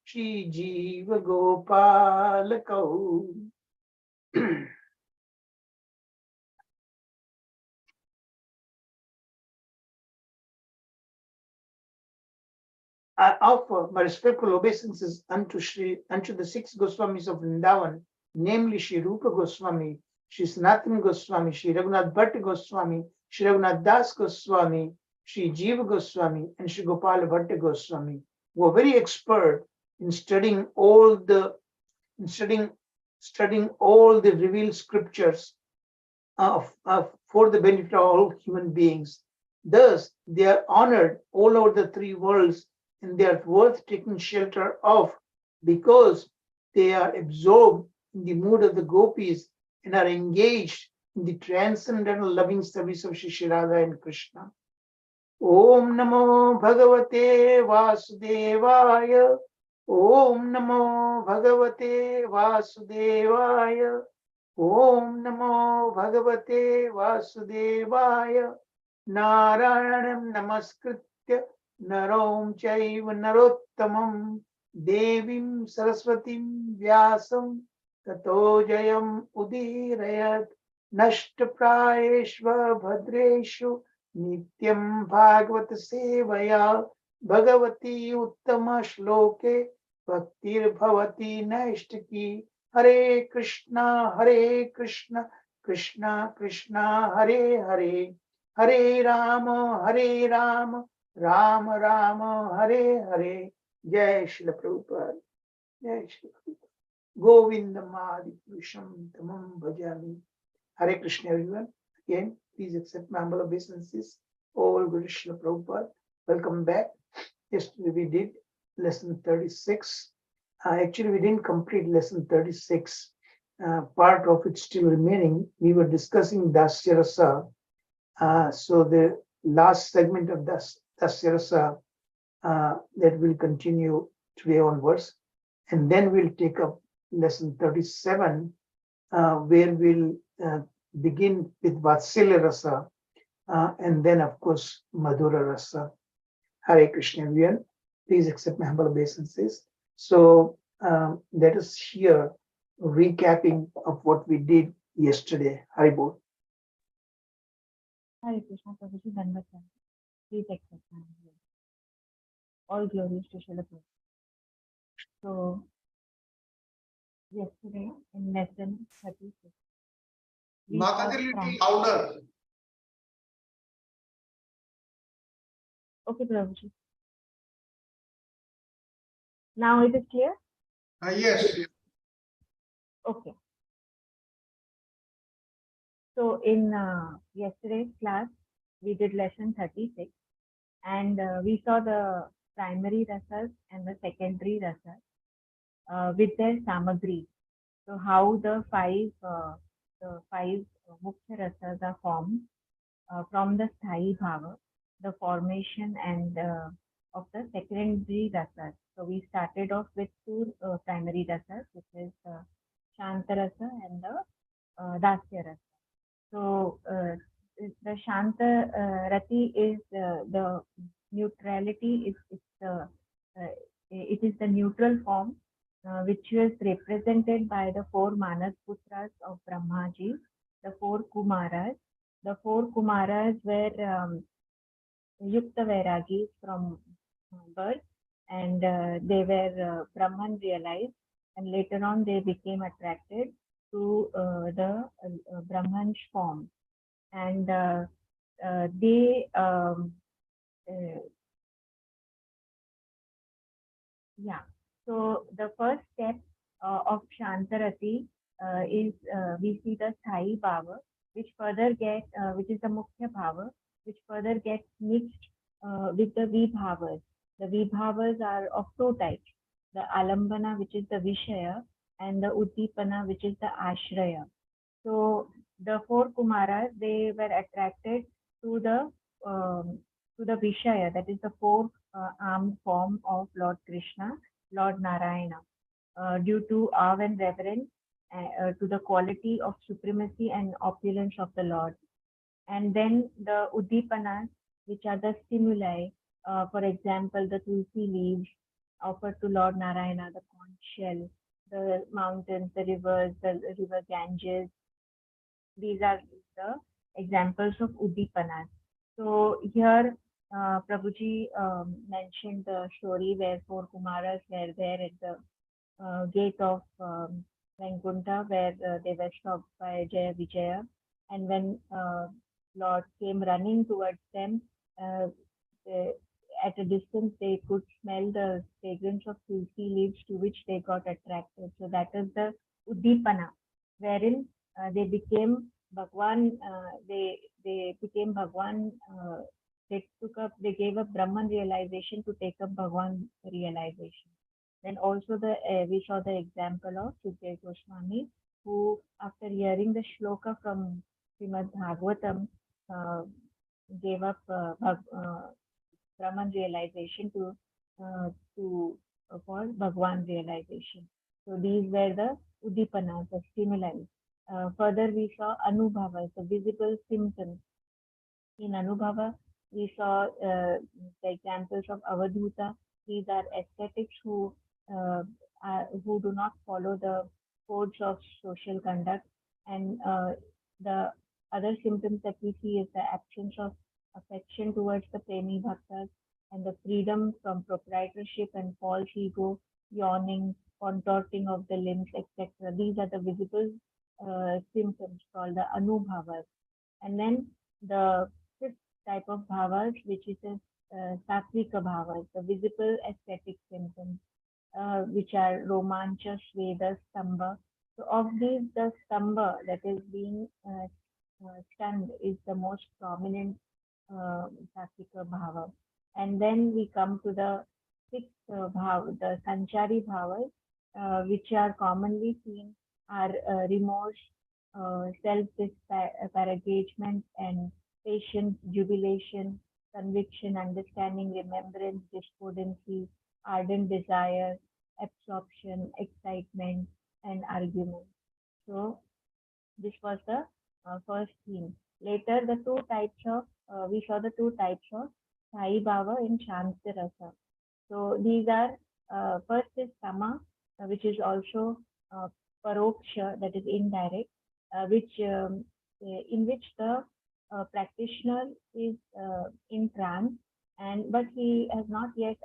Shri Jiva Gopalakau. I offer my respectful obeisances unto the six Goswamis of Vrindavan, namely Shri Rupa Goswami, Shri Sanatana Goswami, Shri Raghunath Bhatta Goswami, Shri Raghunath Das Goswami, Shri Jiva Goswami, and Shri Gopala Bhatta Goswami, who are very expert in studying all the revealed scriptures for the benefit of all human beings. Thus, they are honored all over the three worlds, and they are worth taking shelter of because they are absorbed in the mood of the gopis and are engaged in the transcendental loving service of Shri Radha and Krishna. Om Namo Bhagavate Vasudevaya. Om Namo Bhagavate Vasudevaya. Om Namo Bhagavate Vasudevaya. Narayanam Namaskritya Narom Chaiva Narottamam Devim Saraswatim Vyasam Tato Jayam Udirayat Nashtaprayeshva Bhadreshu Nityam Bhagavata Sevaya Bhagavati Uttama Shloke Bhaktir Bhavati Naishtaki. Hare Krishna, Krishna Krishna, Hare Hare, Hare Rama, Rama Rama, Hare Hare. Jai Shri Prabhupada, Jai Shri Prabhupada. Govindam Adi Purusham Tamam Bhajami. Hare Krishna, everyone. Again, please accept my humble obeisances. All Guru Shri Prabhupada. Welcome back. Yesterday we did lesson 36. Actually, we didn't complete lesson 36. Part of it still remaining. We were discussing Dasya Rasa. So the last segment of Dasya Rasa that will continue today onwards. And then we'll take up lesson 37, where we'll begin with Vatsalya Rasa, and then, of course, Madhura Rasa. Hare Krishna, everyone. Please accept my humble obeisances. So let us hear a recapping of what we did yesterday. Haribol. Hare Krishna, Prabhuji, Dharma. Please accept my humble. All glories to Srila Prabhupada. So, yesterday in lesson 36. Mataji, little louder. Okay, Prabhuji. Now it is clear? Yes. Okay. So in yesterday's class, we did lesson 36 and we saw the primary rasas and the secondary rasas with their samagri. So how the five mukhya rasas are formed from the sthai bhava, the formation and of the secondary rasas. So we started off with two primary rasas, which is Shanta rasa and the Dasya rasa. So the Shanta rati is the neutrality. It is the neutral form which was represented by the four Manas Putras of Brahmaji, the four Kumaras. The four Kumaras were Yukta Vairagis from birth, and they were Brahman realized, and later on they became attracted to the Brahman form, and they So the first step of Shantarati is we see the Sthai Bhava, which further get which is the Mukhya Bhava, which further gets mixed with the Vibhavas. The Vibhavas are of two types: the Alambana, which is the Vishaya, and the Uddipana, which is the Ashraya. So the four Kumaras, they were attracted to the Vishaya, that is the four-armed form of Lord Krishna, Lord Narayana, due to awe and reverence to the quality of supremacy and opulence of the Lord. And then the Uddipanas, which are the stimuli, for example, the tulsi leaves, offered to Lord Narayana, the conch shell, the mountains, the rivers, the river Ganges. These are the examples of Udipanas. So here, Prabhuji mentioned the story where four Kumaras were there at the gate of Vaikuntha, where they were stopped by Jaya Vijaya. And when Lord came running towards them, uh, they, at a distance they could smell the fragrance of tulsi leaves, to which they got attracted. So that is the Udipana, wherein they became Bhagwan. They became Bhagwan. They gave up Brahman realization to take up Bhagwan realization. Then also we saw the example of Sukdev Goswami, who after hearing the shloka from Srimad Bhagavatam uh, gave up Brahman realization to for Bhagwan realization. So these were the Udipanas, the stimuli. Further, we saw Anubhavas, the visible symptoms. In Anubhava, we saw the examples of Avadhuta. These are ascetics who do not follow the codes of social conduct. And the other symptoms that we see is the absence of affection towards the premi bhaktas, and the freedom from proprietorship and false ego, yawning, contorting of the limbs, etc. These are the visible symptoms called the anubhavas. And then the fifth type of bhavas, which is a sattvika bhavas, the visible aesthetic symptoms, which are romancha, sveda, stamba. So of these, the stamba, that is being stunned, is the most prominent sattvika bhava. And then we come to the sixth bhava, the sanchari bhavas, which are commonly seen are remorse, self-disparagement, and patience, jubilation, conviction, understanding, remembrance, despondency, ardent desire, absorption, excitement, and argument. So this was the first theme. Later, we saw the two types of Sai Bhava and Shanti Rasa. So these are, first is Sama, which is also Paroksha, that is indirect, in which the practitioner is in trance, but he has not yet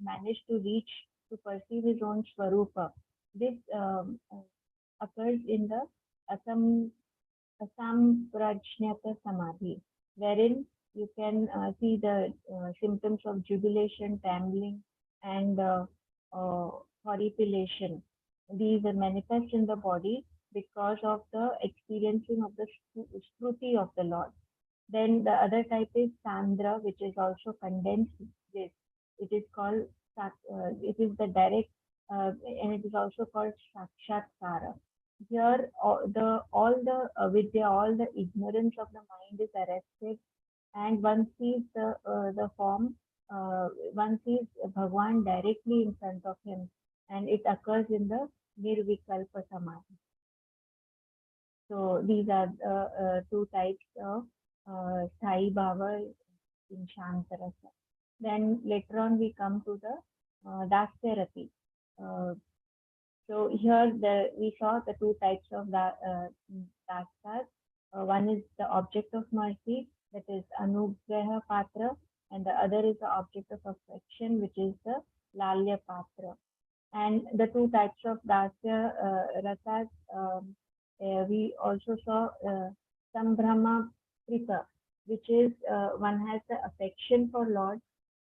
managed to reach to perceive his own Swarupa. This occurs in the Asamprajnata Samadhi, wherein you can see the symptoms of jubilation, trembling, and horripilation. These are manifest in the body because of the experiencing of the Shruti of the Lord. Then the other type is Sandra, which is also condensed bliss. It is called, it is the direct, and it is also called Sakshatkara. Here, all the avidya, all the ignorance of the mind is arrested, and one sees the form, one sees Bhagwan directly in front of him, and it occurs in the Nirvikalpa Samadhi. So these are the two types of Sai Bhava in Shantarasa. Then later on we come to the Dasyarati. So here we saw the two types of Dasyas. One is the object of mercy, that is Anugraha Patra, and the other is the object of affection, which is the Lalya Patra. And the two types of Dasya Rasas, we also saw Sambhrama Prita, which is one has the affection for Lord,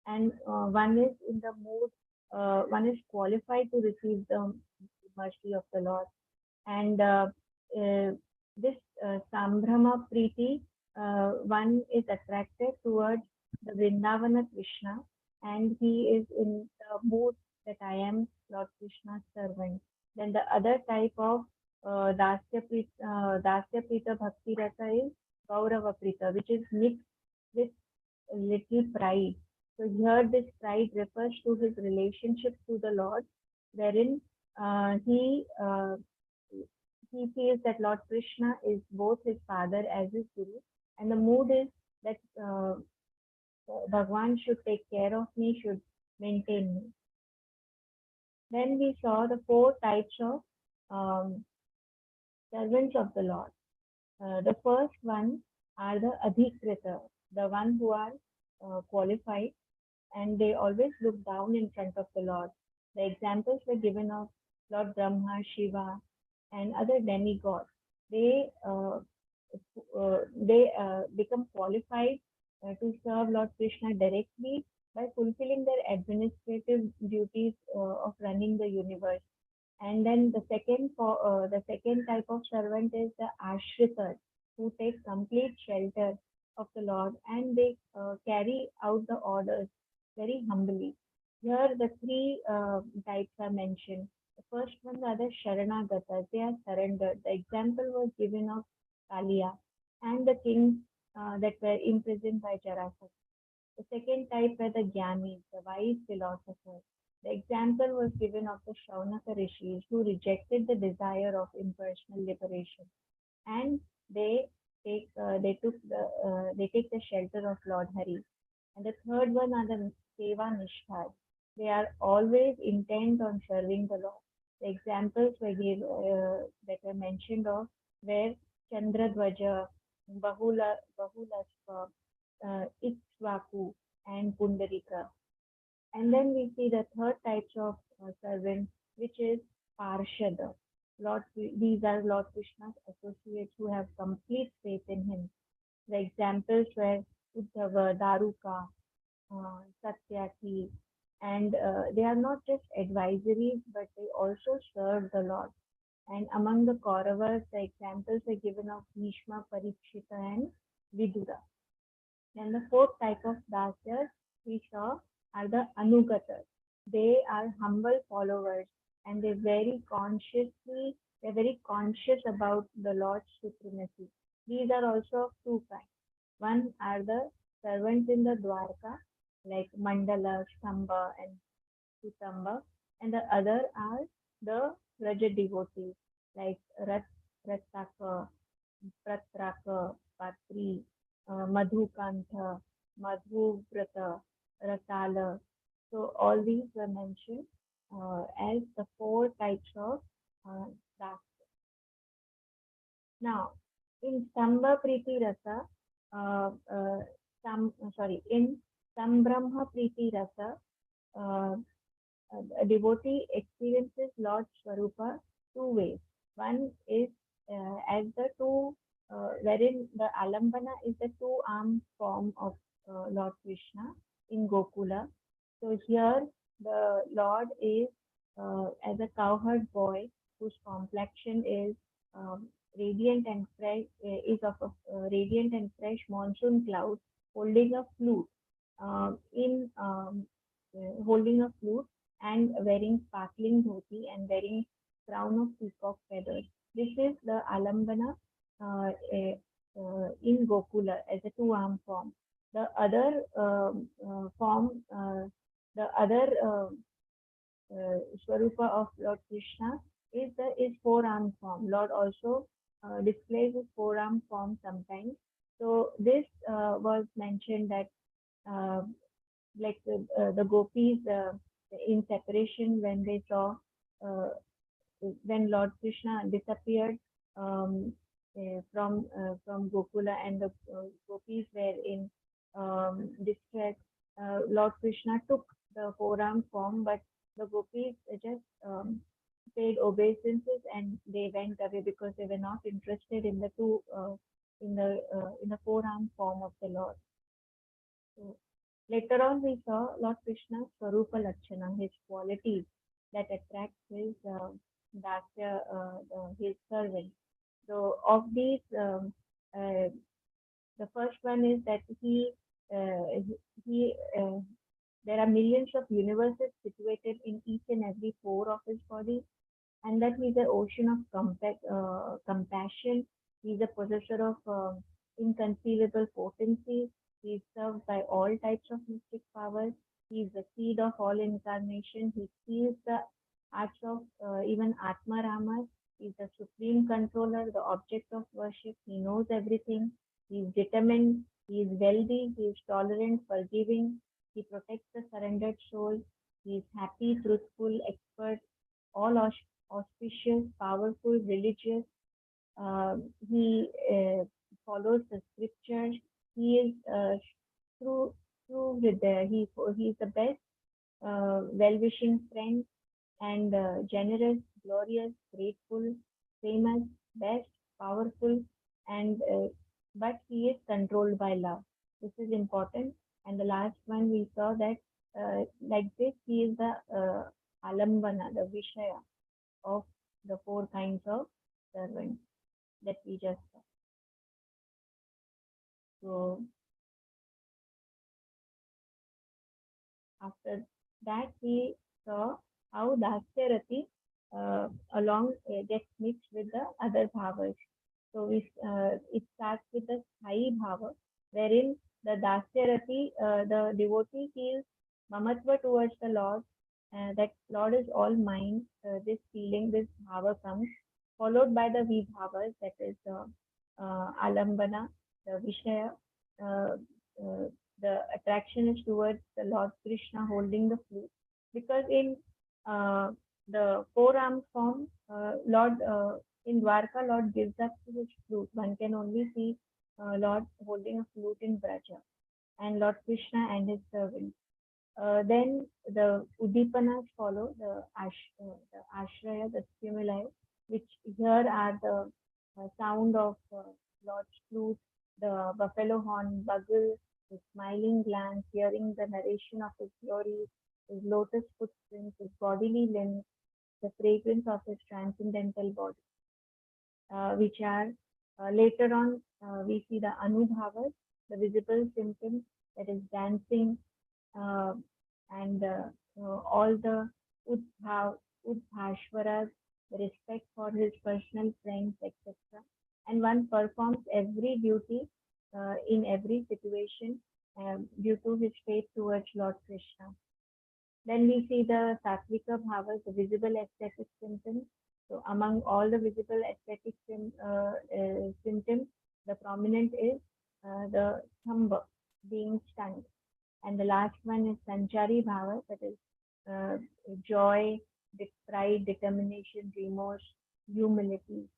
and one is in the mood, one is qualified to receive the mercy of the Lord. And this Sambhrama Priti, one is attracted towards the Vrindavana Krishna, and he is in the mood that I am Lord Krishna's servant. Then the other type of Dasya Prita Bhakti Rasa is Gaurava Prita, which is mixed with little pride. So here this pride refers to his relationship to the Lord, wherein he feels that Lord Krishna is both his father as his guru, and the mood is that Bhagwan should take care of me, should maintain me. Then we saw the four types of um, servants of the Lord. The first one are the Adhikrita, the one who are qualified, and they always look down in front of the Lord. The examples were given of Lord Brahma, Shiva, and other demigods. They become qualified to serve Lord Krishna directly by fulfilling their administrative duties of running the universe. And then the second type of servant is the ashritas, who take complete shelter of the Lord and they carry out the orders very humbly. Here the three types are mentioned. The first one are the Sharanagatas. They are surrendered. The example was given of Kalia and the kings that were imprisoned by Jarasandha. The second type were the Gyanis, the wise philosophers. The example was given of the Shaunaka rishis who rejected the desire of impersonal liberation, and they they take the shelter of Lord Hari. And the third one are the Seva Nishtha. They are always intent on serving the Lord. The examples that were mentioned of were Chandradwaja, Bahulasva, Ikshvaku, and Pundarika. And then we see the third types of servants, which is Parshada. These are Lord Krishna's associates who have complete faith in him. The examples were Uddhava, Daruka, Satyaki, and they are not just advisories, but they also serve the Lord. And among the Kauravas, the examples were given of Bhishma, Parikshita, and Vidura. Then the fourth type of dasyas we saw are the anugatas. They are humble followers and they're very conscious about the Lord's supremacy. These are also of two kinds. One are the servants in the Dwarka, like Mandala, Stamba, and Sutamba, and the other are the Raja devotees, like Rataka, Pratraka, Patri, Madhukantha, Madhuvrata, Ratala. So all these were mentioned as the four types of das. Now, in Stamba Priti Rasa, in Sambrahma Priti Rasa, uh, a devotee experiences Lord Swarupa two ways. One is as the two, wherein the Alambana is the two-armed form of Lord Krishna in Gokula. So here the Lord is as a cowherd boy whose complexion is radiant and fresh, is of a radiant and fresh monsoon cloud, holding a flute. In holding a flute and wearing sparkling dhoti and wearing crown of peacock feathers. This is the Alambana in Gokula as a two-arm form. The other form, the other Swarupa of Lord Krishna is four-arm form. Lord also displays his four-arm form sometimes. So this was mentioned that like the gopis in separation when they saw when Lord Krishna disappeared from Gokula and the gopis were in distress. Lord Krishna took the four-arm form, but the gopis just paid obeisances and they went away because they were not interested in the two in the four-arm form of the Lord. So later on, we saw Lord Krishna's Swarupa Lakshana, his qualities that attract his Dasya, his servant. So of these, the first one is that he there are millions of universes situated in each and every pore of his body, and that he's an ocean of compassion. He's a possessor of inconceivable potency. He's served by all types of mystic powers. He's the seed of all incarnation. He feels the acts of even Atma Ramas. He's the supreme controller, the object of worship. He knows everything. He's determined. He is wealthy. He is tolerant, forgiving. He protects the surrendered soul. He is happy, truthful, prospered, all auspicious, powerful, religious. He follows the scriptures. He is true, true with he is the best, well-wishing friend, and generous, glorious, grateful, famous, best, powerful, and but he is controlled by love. This is important. And the last one we saw that like this, he is the alambana, the vishaya of the four kinds of servants that we just saw. So after that, we saw how Dasyarati along gets mixed with the other bhavas. So it starts with the Sthai bhava, wherein the Dasyarati, the devotee feels mamatva towards the Lord, that Lord is all mine. This feeling, this bhava comes, followed by the vibhavas, that is the alambana, the vishaya, uh, uh, the attraction is towards the Lord Krishna holding the flute, because in uh, the four-armed form, Lord in Dwarka, Lord gives up to his flute. One can only see Lord holding a flute in Braja, and Lord Krishna and his servants. Then the Udipanas follow, the Ashraya, the stimuli, which here are the sound of Lord's flute, the buffalo horn, bugle, his smiling glance, hearing the narration of his glories, his lotus footprints, his bodily limbs, the fragrance of his transcendental body, which are later on we see the anubhavas, the visible symptoms, that is dancing, uh, and all the udbhashwaras, the respect for his personal friends, etc. And one performs every duty in every situation due to his faith towards Lord Krishna. Then we see the sattvika bhavas, the visible aesthetic symptoms. So among all the visible aesthetic symptoms, the prominent is the thamba, being stunned. And the last one is sanchari bhava, that is joy, pride, determination, remorse, humility,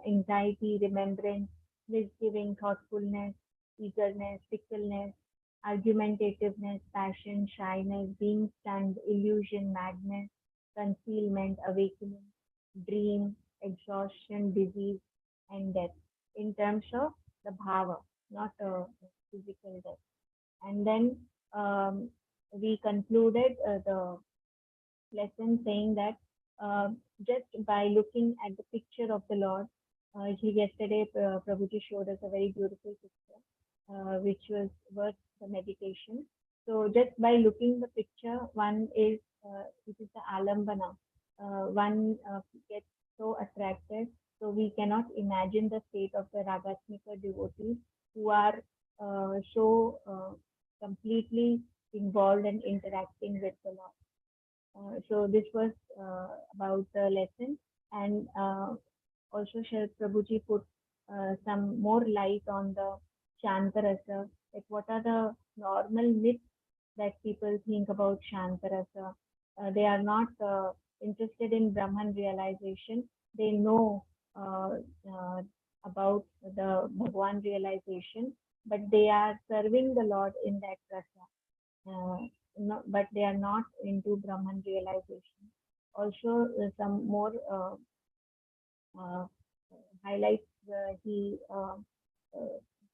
anxiety, remembrance, misgiving, thoughtfulness, eagerness, fickleness, argumentativeness, passion, shyness, being stunned, illusion, madness, concealment, awakening, dream, exhaustion, disease, and death, in terms of the bhava, not physical death. And then we concluded the lesson saying that just by looking at the picture of the Lord, yesterday Prabhuji showed us a very beautiful picture, which was worth the meditation. So just by looking the picture, one is, it is the alambana. One gets so attracted. So we cannot imagine the state of the Ragasmika devotees who are so completely involved and interacting with the Lord. So this was about the lesson, and also Shri Prabhuji put some more light on the Shantarasa, like what are the normal myths that people think about Shantarasa. They are not interested in Brahman realization. They know about the Bhagwan realization, but they are serving the Lord in that rasa. But they are not into Brahman realization. Also, some more highlights he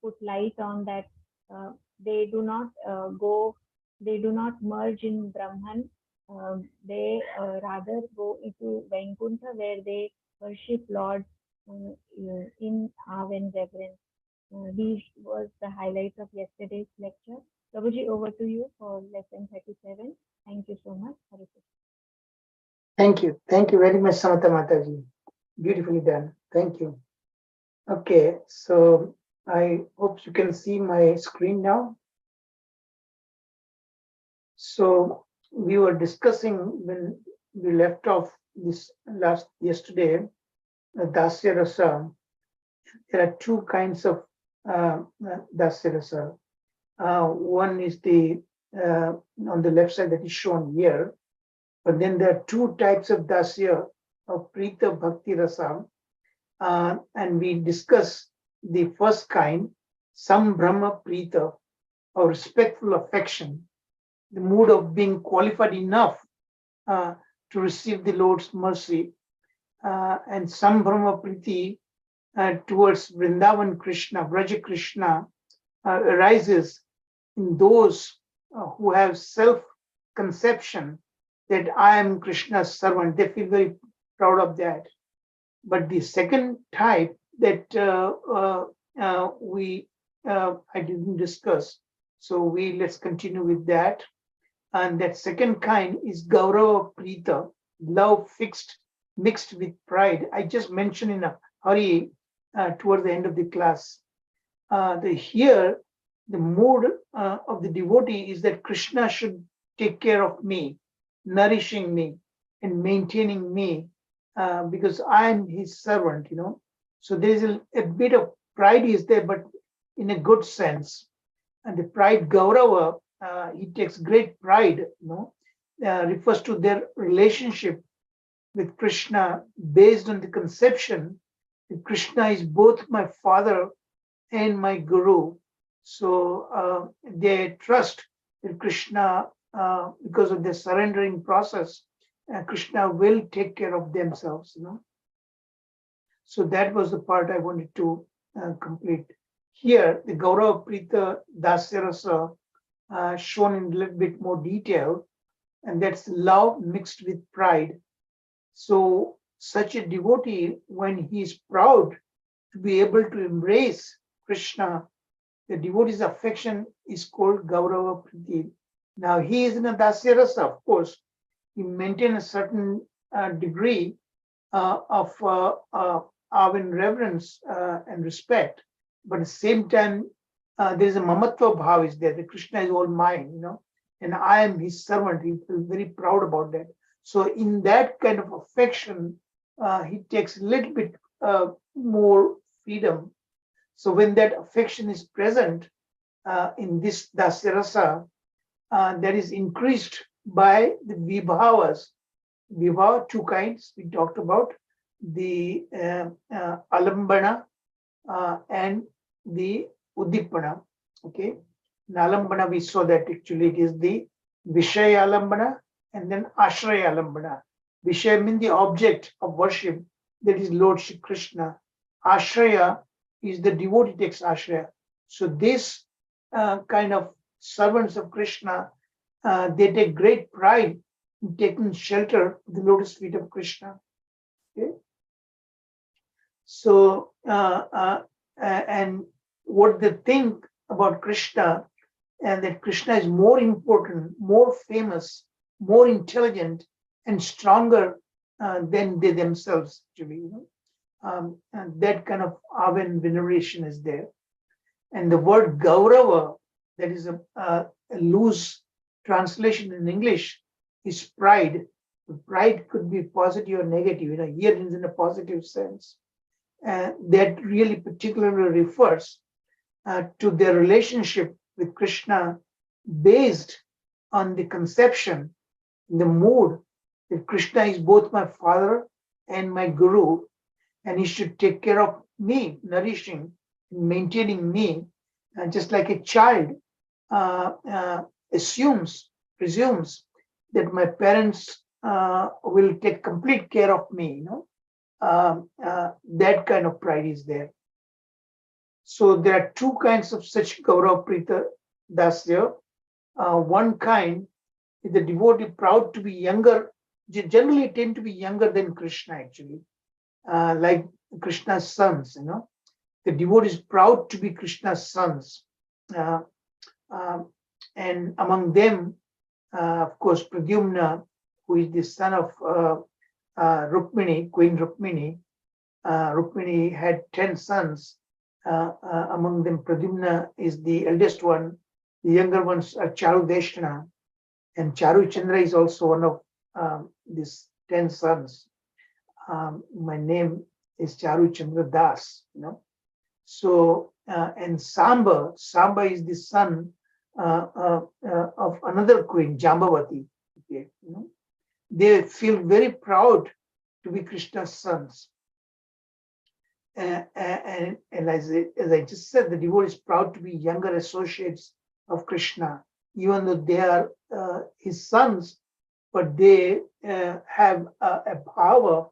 put light on that they do not they do not merge in Brahman. They rather go into Vaikuntha, where they worship Lord in awe and reverence. These was the highlights of yesterday's lecture. Prabhuji, over to you for lesson 37. Thank you so much. Thank you. Thank you very much, Samata Mataji. Beautifully done. Thank you. Okay, so I hope you can see my screen now. So we were discussing when we left off this yesterday, Dasya Rasa. There are two kinds of Dasya Rasa. One is the on the left side that is shown here, But then there are two types of dasya, of Prita Bhakti Rasa, and we discuss the first kind, Sambrahma Prita, or respectful affection, the mood of being qualified enough to receive the Lord's mercy, and Sambrahma Priti towards Vrindavan Krishna, Vraja Krishna, arises in those who have self-conception that I am Krishna's servant. They feel very proud of that. But the second type that I didn't discuss, so let's continue with that. And that second kind is Gaurava Prita, love mixed with pride. I just mentioned in a hurry towards the end of the class. Here, the mood of the devotee is that Krishna should take care of me, nourishing me, and maintaining me, because I am his servant, So there is a bit of pride is there, but in a good sense. And the pride, Gaurava, he takes great pride, refers to their relationship with Krishna based on the conception that Krishna is both my father and my guru. So they trust that Krishna, because of their surrendering process, Krishna will take care of themselves, So that was the part I wanted to complete. Here, the Gaurava Prita Dasyarasa shown in a little bit more detail, and that's love mixed with pride. So such a devotee, when he is proud to be able to embrace Krishna, the devotee's affection is called Gaurava Priti. Now he is in a Dasyarasa, of course. He maintains a certain degree of awe and reverence and respect, but at the same time, there is a mamatva bhav is there. That Krishna is all mine, and I am his servant. He feels very proud about that. So in that kind of affection, he takes a little bit more freedom. So when that affection is present in this Dasyarasa, that is increased by the vibhavas. Vibhava, two kinds we talked about, the alambana and the uddipana. Okay, in alambana we saw that actually it is the Vishaya alambana and then Ashraya alambana. Vishaya means the object of worship, that is Lord Shri Krishna. Ashraya is the devotee takes Ashraya. So this kind of servants of Krishna, they take great pride in taking shelter of the lotus feet of Krishna. Okay? So, and what they think about Krishna, and that Krishna is more important, more famous, more intelligent, and stronger than they themselves, actually. And that kind of awe and veneration is there. And the word Gaurava, that is a loose translation in English, is pride. Pride could be positive or negative. Here it is in a positive sense. That really particularly refers to their relationship with Krishna based on the conception, the mood that Krishna is both my father and my guru, and he should take care of me, nourishing, maintaining me, just like a child presumes that my parents will take complete care of me. That kind of pride is there. So there are two kinds of such Gaurava Prita Dasya. One kind is the devotee proud to be younger, generally tend to be younger than Krishna, actually, like Krishna's sons. The devotee is proud to be Krishna's sons. And among them, of course, Pradyumna, who is the son of Rukmini, Queen Rukmini. Rukmini had 10 sons. Among them, Pradyumna is the eldest one. The younger ones are Charudeshna, and Charuchandra is also one of these 10 sons. My name is Charuchandra Das. So, and Samba is the son of another queen, Jambavati. Okay, they feel very proud to be Krishna's sons. And as I just said, the devotee is proud to be younger associates of Krishna, even though they are his sons, but they have a power,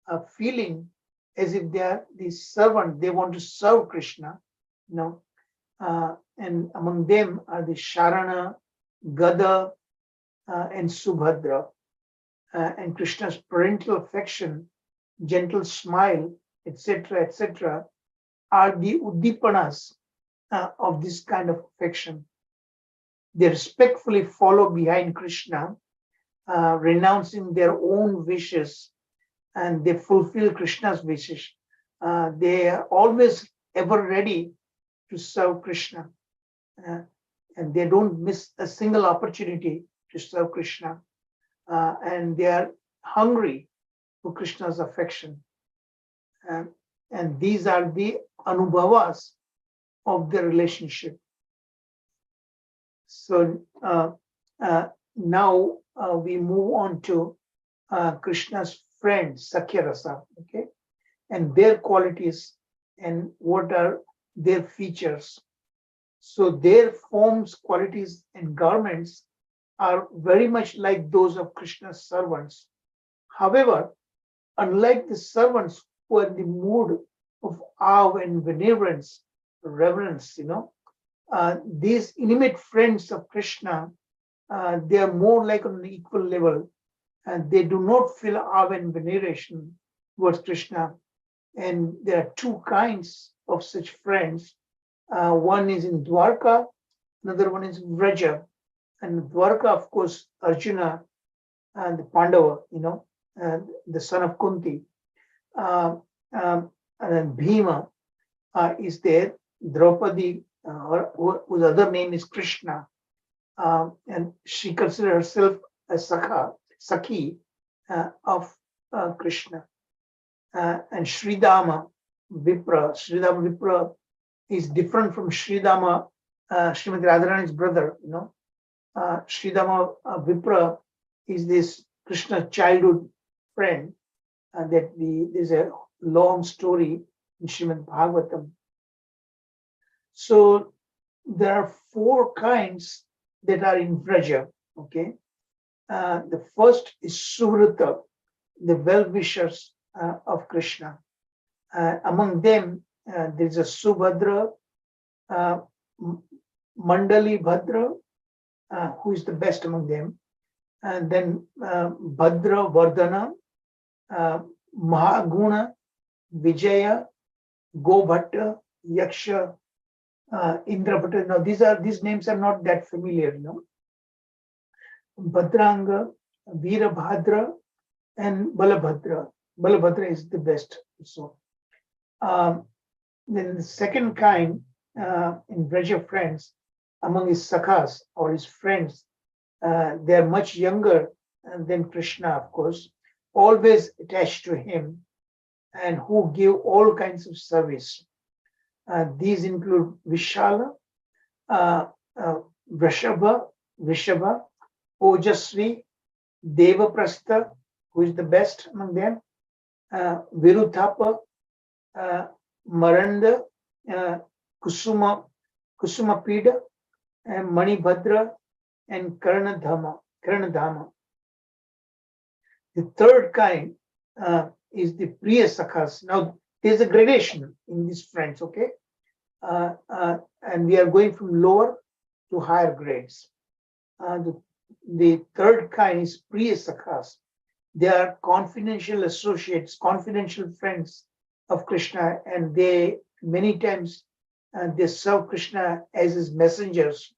a feeling as if they are the servant. They want to serve Krishna, you know. And among them are the Sharana, Gada, and Subhadra. And Krishna's parental affection, gentle smile, etc., are the Uddipanas of this kind of affection. They respectfully follow behind Krishna, renouncing their own wishes, and they fulfill Krishna's wishes. They are always ever ready to serve Krishna, and they don't miss a single opportunity to serve Krishna, and they are hungry for Krishna's affection. And these are the anubhavas of the relationship. So now we move on to Krishna's friends, Sakhya Rasa, okay, and their qualities and what are their features. So their forms, qualities, and garments are very much like those of Krishna's servants. However, unlike the servants who are in the mood of awe and reverence, these intimate friends of Krishna, they are more like on an equal level, and they do not feel awe and veneration towards Krishna. And there are two kinds of such friends. One is in Dwarka, another one is in Vraja. And Dwarka, of course, Arjuna and the Pandava, the son of Kunti. And then Bhima is there, Draupadi, whose other name is Krishna. And she considers herself a Sakhi of Krishna. And Sridama Vipra is different from Sridama, Srimati Radharani's brother, Sridama Vipra is this Krishna childhood friend, and there's a long story in Srimad Bhagavatam. So there are four kinds that are in Vraja, okay? The first is Suvrata, the well-wishers of Krishna. Among them, there's a Subhadra, Mandali Bhadra, who is the best among them, and then Bhadra Vardhana, Mahaguna, Vijaya, Gobhatta, Yaksha, Indrabhatta. Now these names are not that familiar, Bhadraanga, Veerabhadra, and Balabhadra. Balabhadra is the best. So then the second kind in Vraja friends, among his sakhas or his friends, they are much younger than Krishna, of course, always attached to him, and who give all kinds of service. These include Vishala, Vrishabha, Ojasvi, Devaprastha, who is the best among them, Viruthapa, Maranda, Kusumapida, and Manibhadra, and Karanadhama. The third kind is the Priya Sakhas. Now, there's a gradation in these friends, okay? And we are going from lower to higher grades. The third kind is Priya Sakhas. They are confidential associates, confidential friends of Krishna, and they many times they serve Krishna as his messengers,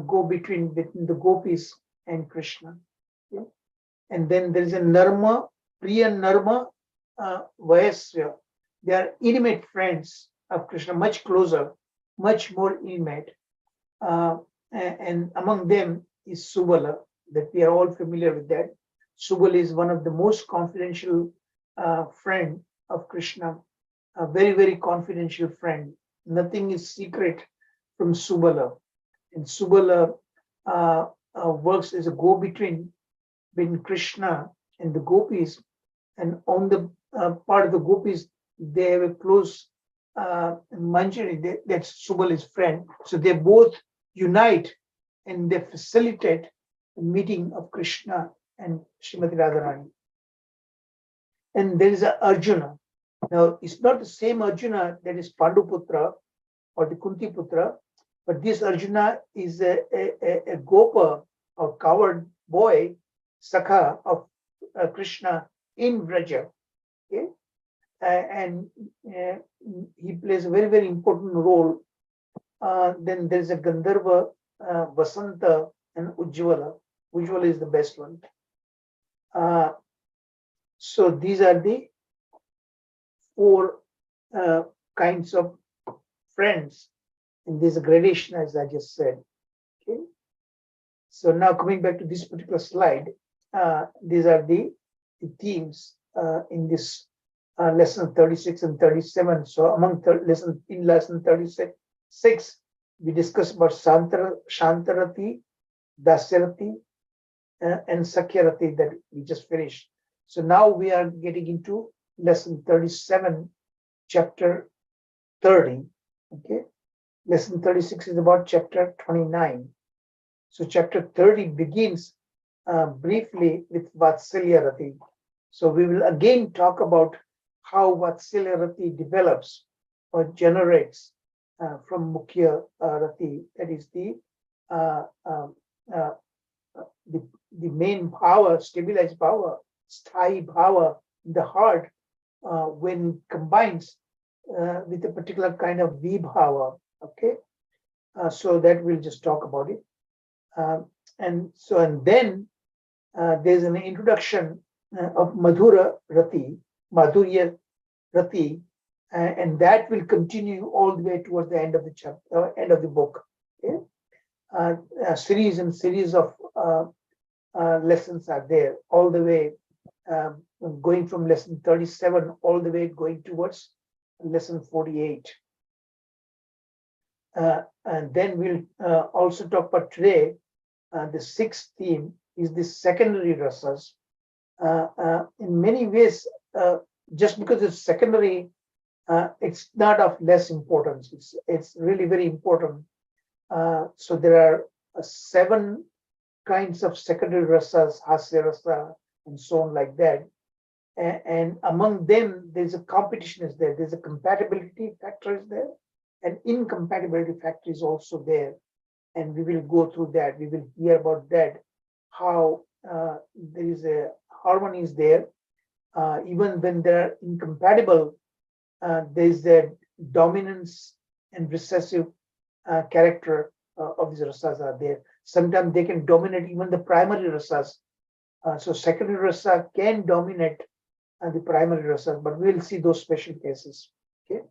go between the gopis and Krishna. Okay? And then there is a Narma, Priya Narma, Vayasya. They are intimate friends of Krishna, much closer, much more intimate. And among them is Subala, that we are all familiar with that. Subala is one of the most confidential friend of Krishna, a very, very confidential friend. Nothing is secret from Subala. And Subala works as a go-between between Krishna and the gopis, and on the part of the gopis, they have a close Manjari, that's Subali's friend. So they both unite and they facilitate the meeting of Krishna and Srimati Radharani. And there is a Arjuna. Now, it's not the same Arjuna that is Panduputra or the Kunti Putra, but this Arjuna is a Gopa or coward boy, Sakha of Krishna in Vraja. Okay? And he plays a very, very important role. Then there's a Gandharva, Vasanta, and Ujjvala. Ujjvala is the best one. So these are the four kinds of friends. And there's a gradation, as I just said. Okay. So now coming back to this particular slide, these are the themes in this lesson 36 and 37. So among lesson 36, we discussed about Shantarati, Dasyarati, and Sakyarati that we just finished. So now we are getting into lesson 37, chapter 30. Okay. Lesson 36 is about chapter 29. So chapter 30 begins briefly with Vatsalya Rati. So we will again talk about how Vatsalya Rati develops or generates from Mukhya Rati. That is the main power, stabilized power, sthai power in the heart when it combines with a particular kind of vibhava. Okay, so that we'll just talk about it. And then there's an introduction of Madhurya Rati, and that will continue all the way towards the end of the chapter, end of the book. Okay? A series of lessons are there, all the way going from lesson 37 all the way going towards lesson 48. And then we'll also talk about today, the sixth theme is the secondary rasas. In many ways, just because it's secondary, it's not of less importance. It's really very important. So there are 7 kinds of secondary rasas, hasya rasa, and so on like that. And among them, there's a competition is there. There's a compatibility factor is there. An incompatibility factor is also there, and we will go through that. We will hear about that, how there is a harmony is there. Even when they're incompatible, there is a dominance and recessive character of these rasas are there. Sometimes they can dominate even the primary rasas. So secondary rasa can dominate the primary rasas, but we'll see those special cases. Okay.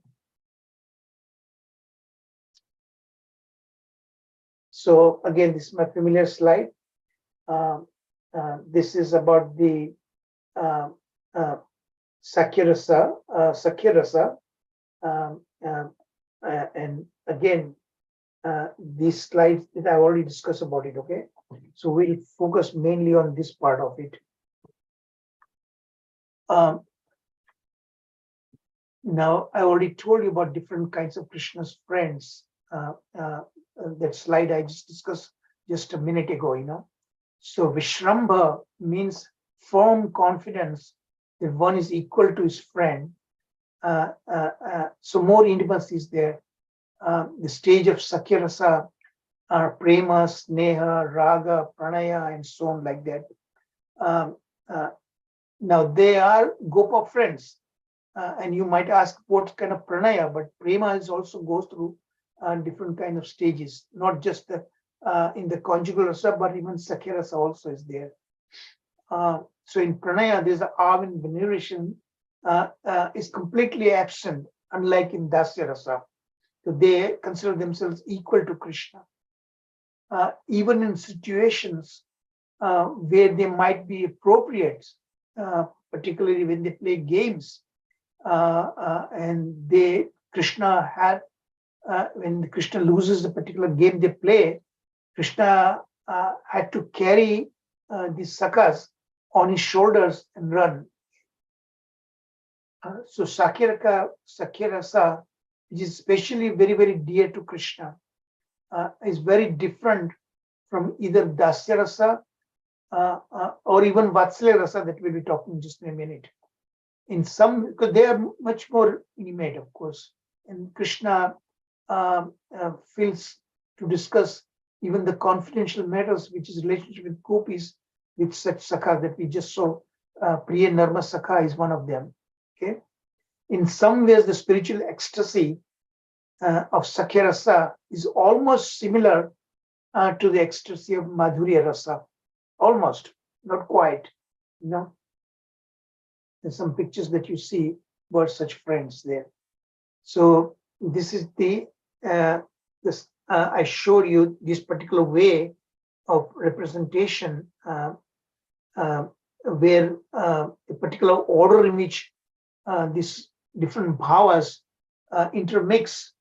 So again, this is my familiar slide. This is about the Sakyarasa, and again, these slides that I've already discussed about it. Okay, so we'll focus mainly on this part of it. Now, I already told you about different kinds of Krishna's friends. That slide I just discussed just a minute ago, So Vishrambha means firm confidence that one is equal to his friend. So more intimacy is there. The stage of Sakyarasa are prema, sneha, raga, pranaya, and so on like that. Now they are Gopa friends. And you might ask what kind of pranaya, but prema is also goes through different kind of stages, not just the, in the conjugal rasa, but even Sakhya rasa also is there. So in pranaya, there's a awe and veneration is completely absent, unlike in dasya rasa. So they consider themselves equal to Krishna. Even in situations where they might be appropriate, particularly when they play games, and Krishna had, when Krishna loses a particular game they play, Krishna had to carry the sakhas on his shoulders and run. So Sakhya Rasa, which is especially very, very dear to Krishna, is very different from either Dasya Rasa or even Vatsalya Rasa that we'll be talking just in a minute. In some, because they are much more intimate, of course. And Krishna feels to discuss even the confidential matters, which is relationship with gopis, with such sakha that we just saw. Priya Narma Sakha is one of them. Okay. In some ways, the spiritual ecstasy of Sakhya Rasa is almost similar to the ecstasy of Madhurya Rasa. Almost, not quite. You know, there's some pictures that you see were such friends there. So this is the I showed you this particular way of representation where a particular order in which these different bhavas intermix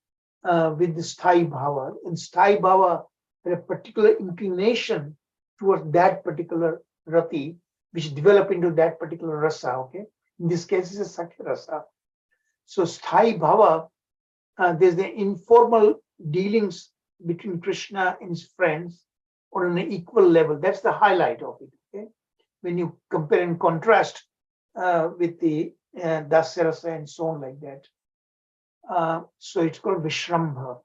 with the sthai bhava. And sthai bhava had a particular inclination towards that particular rati, which develop into that particular rasa. Okay, in this case, it's a Sakhya rasa. So sthai bhava, there's the informal dealings between Krishna and his friends on an equal level. That's the highlight of it. Okay, when you compare and contrast with the Dasya rasa and so on like that. So it's called Vishrambha.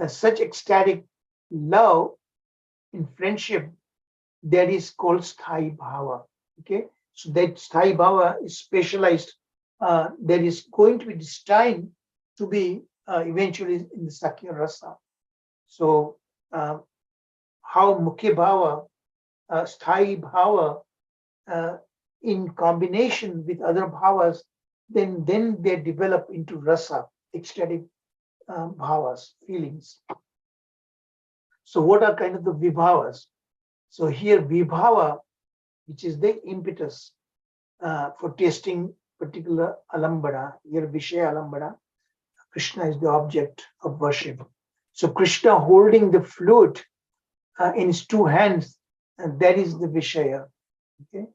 Such ecstatic love in friendship, that is called sthai bhava. Okay, so that sthai bhava is specialized. That is going to be destined to be eventually in the Sakhya rasa. So how Mukhya bhava, sthai bhava, in combination with other bhavas, then they develop into rasa, ecstatic bhavas, feelings. So what are kind of the vibhavas? So here vibhava, which is the impetus for tasting particular alambana, here Vishaya alambana, Krishna is the object of worship. So Krishna holding the flute in his two hands, and that is the Vishaya. Okay,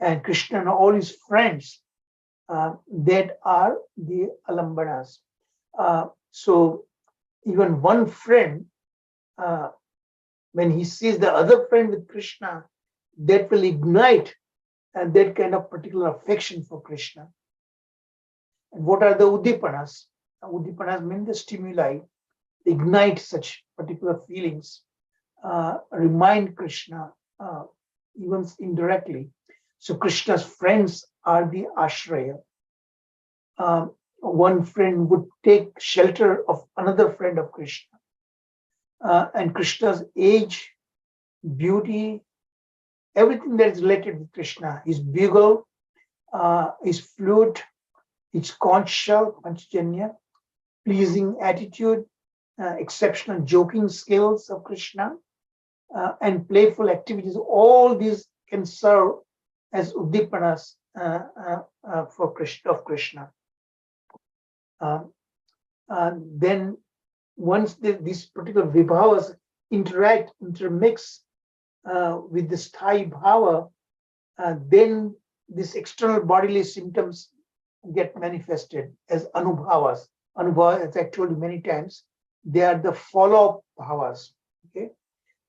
and Krishna and all his friends, that are the alambanas. So even one friend, when he sees the other friend with Krishna, that will ignite that kind of particular affection for Krishna. And what are the udipanas? Udipanas mean the stimuli, ignite such particular feelings, remind Krishna, even indirectly. So Krishna's friends are the ashraya. One friend would take shelter of another friend of Krishna. And Krishna's age, beauty, everything that is related with Krishna, his bugle, his flute, his conch shell, panchajanya, pleasing attitude, exceptional joking skills of Krishna, and playful activities, all these can serve as udipanas for Krishna. Then once these particular vibhavas intermix with the sthai bhava, then these external bodily symptoms get manifested as anubhavas. Anubhavas, as I told you many times, they are the follow-up bhavas. Okay,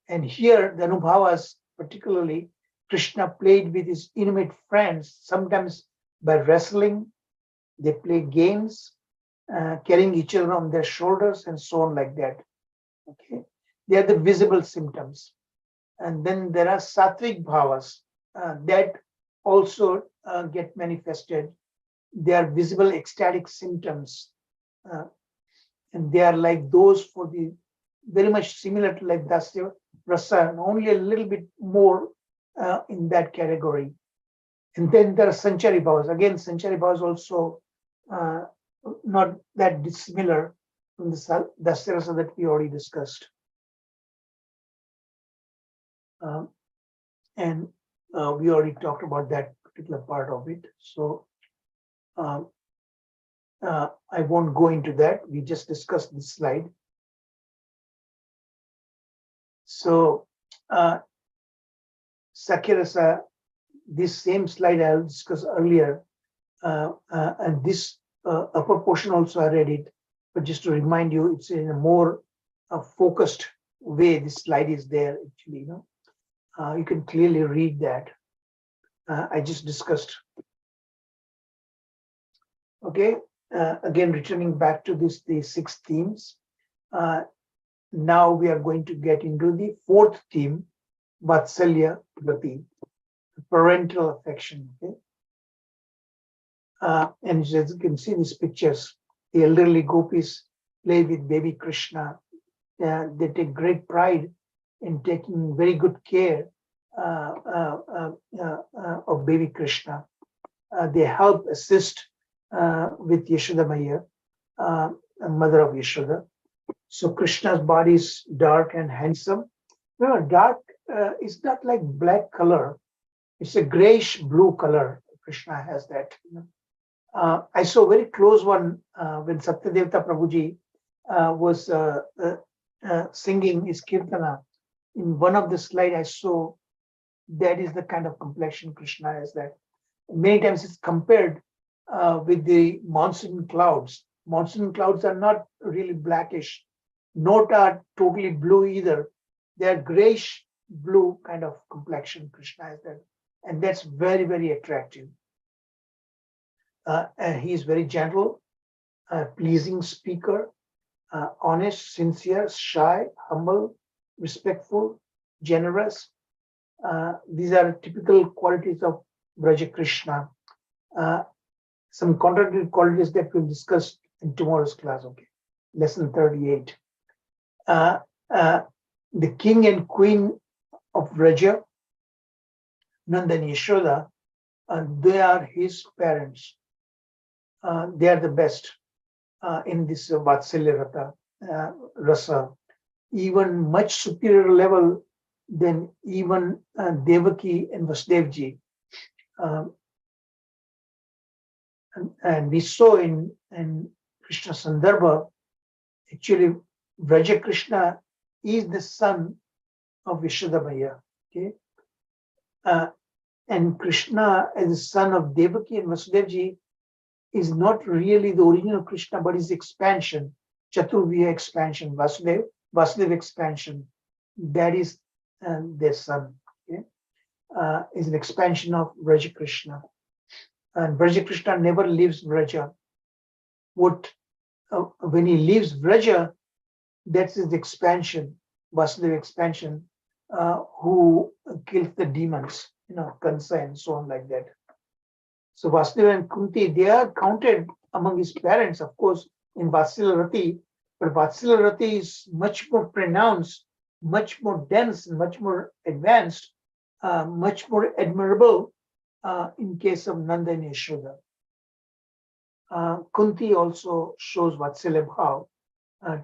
and here the anubhavas, particularly Krishna played with his intimate friends, sometimes by wrestling. They play games, carrying each other on their shoulders and so on like that. Okay, they are the visible symptoms. And then there are sattvic bhavas that also get manifested. They are visible ecstatic symptoms. And they are like those for the very much similar to like Dasya Rasa, and only a little bit more in that category. And then there are Sanchari bhavas. Again, Sanchari bhavas also not that dissimilar from the Dasya Rasa that we already discussed. And we already talked about that particular part of it. So I won't go into that. We just discussed this slide. So Sakhya this same slide I discussed earlier, and this upper portion also I read it, but just to remind you, it's in a more focused way. This slide is there actually, you can clearly read that. I just discussed. Okay, again, returning back to the 6 themes. Now we are going to get into the 4th theme, Vatsalya Rati, parental affection. Okay, and as you can see these pictures, the elderly gopis play with baby Krishna. They take great pride in taking very good care of baby Krishna. They help assist with Yashoda Maya, mother of Yashoda. So Krishna's body is dark and handsome. Dark is not like black color. It's a grayish blue color. Krishna has that. I saw a very close one when Satyadevata Prabhuji was singing his kirtana. In one of the slides I saw, that is the kind of complexion Krishna has. That many times it's compared with the monsoon clouds. Monsoon clouds are not really blackish, not are totally blue either. They are grayish blue kind of complexion Krishna has that, and that's very, very attractive. He is very gentle, pleasing speaker, honest, sincere, shy, humble, respectful, generous. These are typical qualities of Vraja Krishna. Some contradictory qualities that we'll discuss in tomorrow's class. Okay, lesson 38. The king and queen of Vraja, Nanda and Yashoda, they are his parents. They are the best in this Vatsalya Rasa, even much superior level than even Devaki and Vasudevji. And we saw in Krishna Sandarbha, actually Vraja Krishna is the son of Yashoda Maya. Okay, and Krishna as the son of Devaki and Vasudevji is not really the original Krishna, but his expansion, Chaturviya expansion, Vasudev expansion. That is their son. Okay, is an expansion of Vraja Krishna. And Vraja Krishna never leaves Vraja. When he leaves Vraja, that's his expansion, Vasudev expansion, who kills the demons, Kansa and so on like that. So Vasudeva and Kunti, they are counted among his parents, of course, in Vatsalya Rati, but Vatsalya Rati is much more pronounced, much more dense, and much more advanced, much more admirable in case of Nanda and Yashoda. Kunti also shows Vatsalya Bhav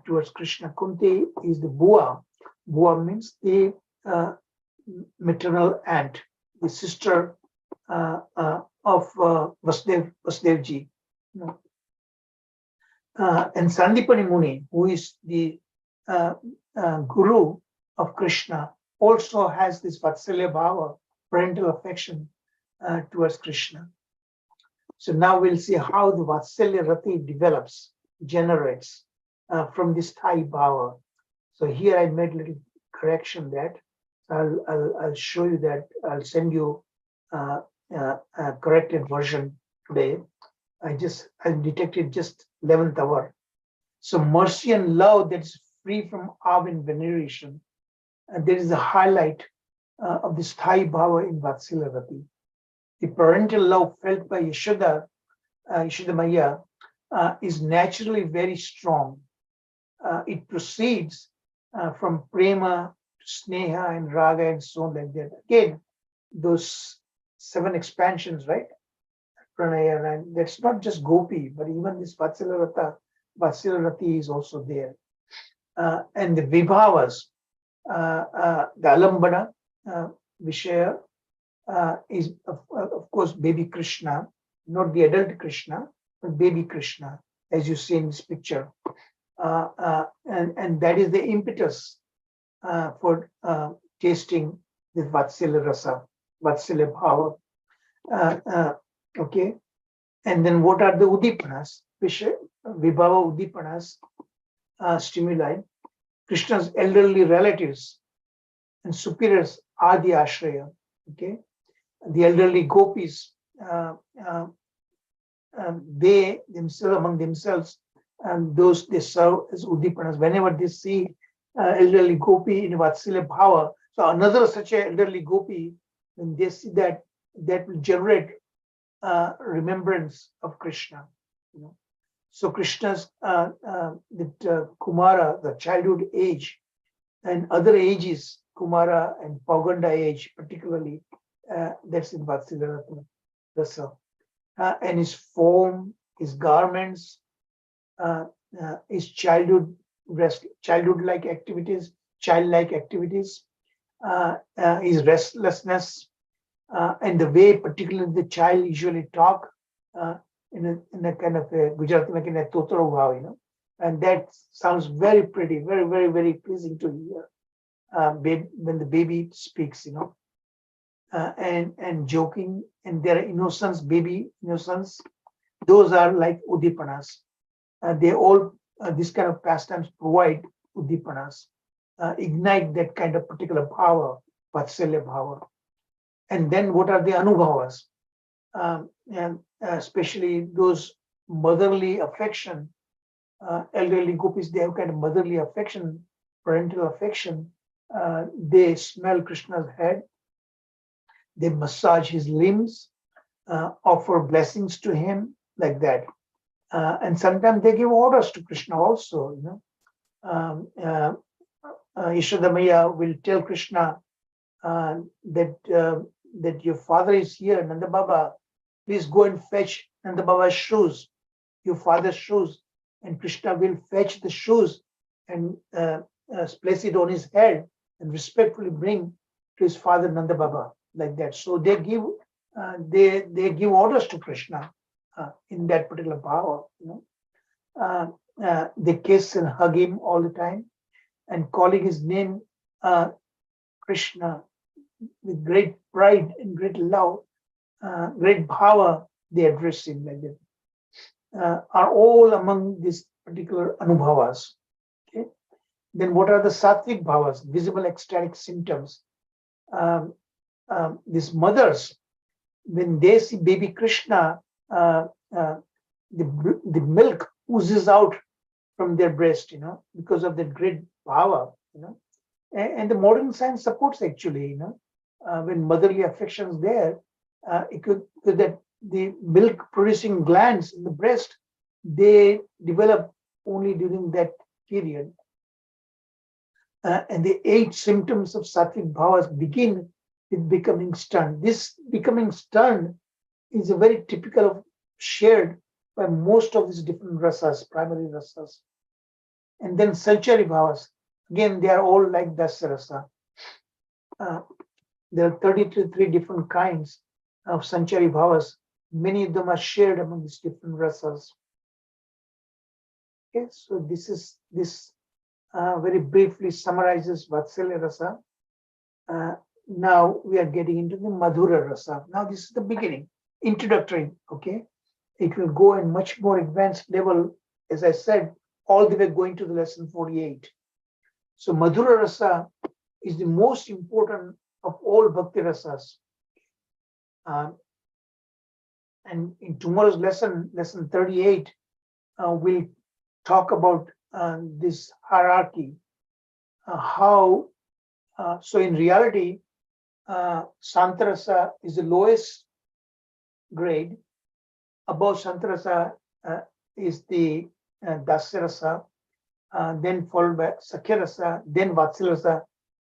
towards Krishna. Kunti is the Bua. Bua means the maternal aunt, the sister of Vasudevji. And Sandipani Muni, who is the guru of Krishna, also has this Vatsalya Bhava, parental affection towards Krishna. So now we'll see how the Vatsalya Rati develops, generates from this Thai Bhava. So here I made a little correction that I'll show you that. I'll send you a corrected version today. I detected just 11th hour. So mercy and love that is free from awe and veneration. There is a highlight of this Thai Bhava in Vatsalya Rati. The parental love felt by Yashoda Maya is naturally very strong. It proceeds from prema to sneha and raga and so on like that. Again, those 7 expansions, right? Pranaya, and that's not just Gopi, but even this Vatsalya Rati is also there. And the Vibhavas, the Alambana, Vishaya, is of course baby Krishna, not the adult Krishna, but baby Krishna, as you see in this picture. And that is the impetus for tasting this Vatsalya Rasa, Vatsalya Bhava. Okay. And then what are the Udipanas? Vibhava Udipanas stimuli. Krishna's elderly relatives and superiors are the Ashraya. Okay. The elderly gopis, they themselves among themselves, and those they serve as Udipanas. Whenever they see elderly gopi in Vatsalya Bhava, so another such an elderly gopi, when they see that, that will generate remembrance of Krishna. You know? So Krishna's Kumara, the childhood age, and other ages, Kumara and Pauganda age, particularly, that's in Vatsalya Rasa. And his form, his garments, his childhood-like activities, childlike activities, his restlessness, and the way, particularly the child usually talk in a kind of a Gujarati, like in a Totoro bhav, you know, and that sounds very pretty, very, very, very pleasing to hear when the baby speaks, you know, and joking, and their innocence, baby innocence, those are like Udipanas. They all, this kind of pastimes provide Udipanas, ignite that kind of particular power, Vatsalya Bhava. And then what are the Anubhavas? And especially those motherly affection, elderly gopis, they have kind of motherly affection, parental affection. They smell Krishna's head, they massage his limbs, offer blessings to him, like that. And sometimes they give orders to Krishna also, you know. Yashoda Maya will tell Krishna that your father is here, Nanda Baba, please go and fetch Nanda Baba's shoes, your father's shoes. And Krishna will fetch the shoes and place it on his head and respectfully bring to his father Nanda Baba, like that. So they give orders to Krishna in that particular power, you know. They kiss and hug him all the time, and calling his name Krishna with great pride and great love, great power, they address him like that. Are all among these particular Anubhavas. Okay. Then what are the Sattvic Bhavas, visible ecstatic symptoms? These mothers, when they see baby Krishna, the milk oozes out from their breast, you know, because of that great power, you know. And the modern science supports actually, you know, when motherly affection is there, it could that the milk producing glands in the breast, they develop only during that period. And the 8 symptoms of Sattvic Bhavas begin with becoming stunned. This becoming stunned is a very typical of shared by most of these different rasas, primary rasas. And then Sanchari Bhavas, again, they are all like Dasya Rasa. There are 33 different kinds of Sanchari Bhavas. Many of them are shared among these different rasas. Okay, so this very briefly summarizes Vatsalya Rasa. Now we are getting into the Madhura Rasa. Now this is the beginning, introductory, okay? It will go in much more advanced level, as I said, all the way going to the lesson 48. So Madhura Rasa is the most important of all Bhakti Rasas. And in tomorrow's lesson, lesson 38, we'll talk about this hierarchy, so in reality, Santarasa is the lowest grade. Above Santarasa is the Dasya then followed by Sakhya Rasa, then Vatsalya Rasa,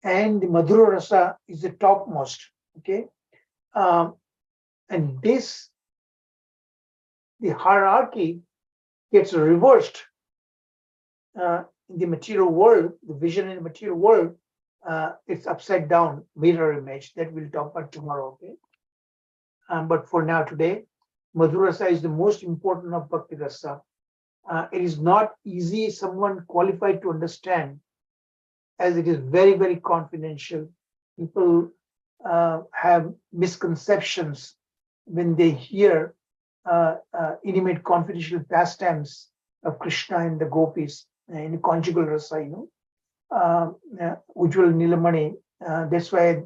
and the Madhura Rasa is the topmost. Okay, and the hierarchy gets reversed in the material world. The vision in the material world, it's upside down, mirror image, that we'll talk about tomorrow. Okay, but for now today, Madhura Rasa is the most important of Bhakti Rasa. It is not easy someone qualified to understand, as it is very, very confidential. People have misconceptions when they hear intimate confidential pastimes of Krishna and the gopis in conjugal rasa, Ujjwal Nilamani. That's why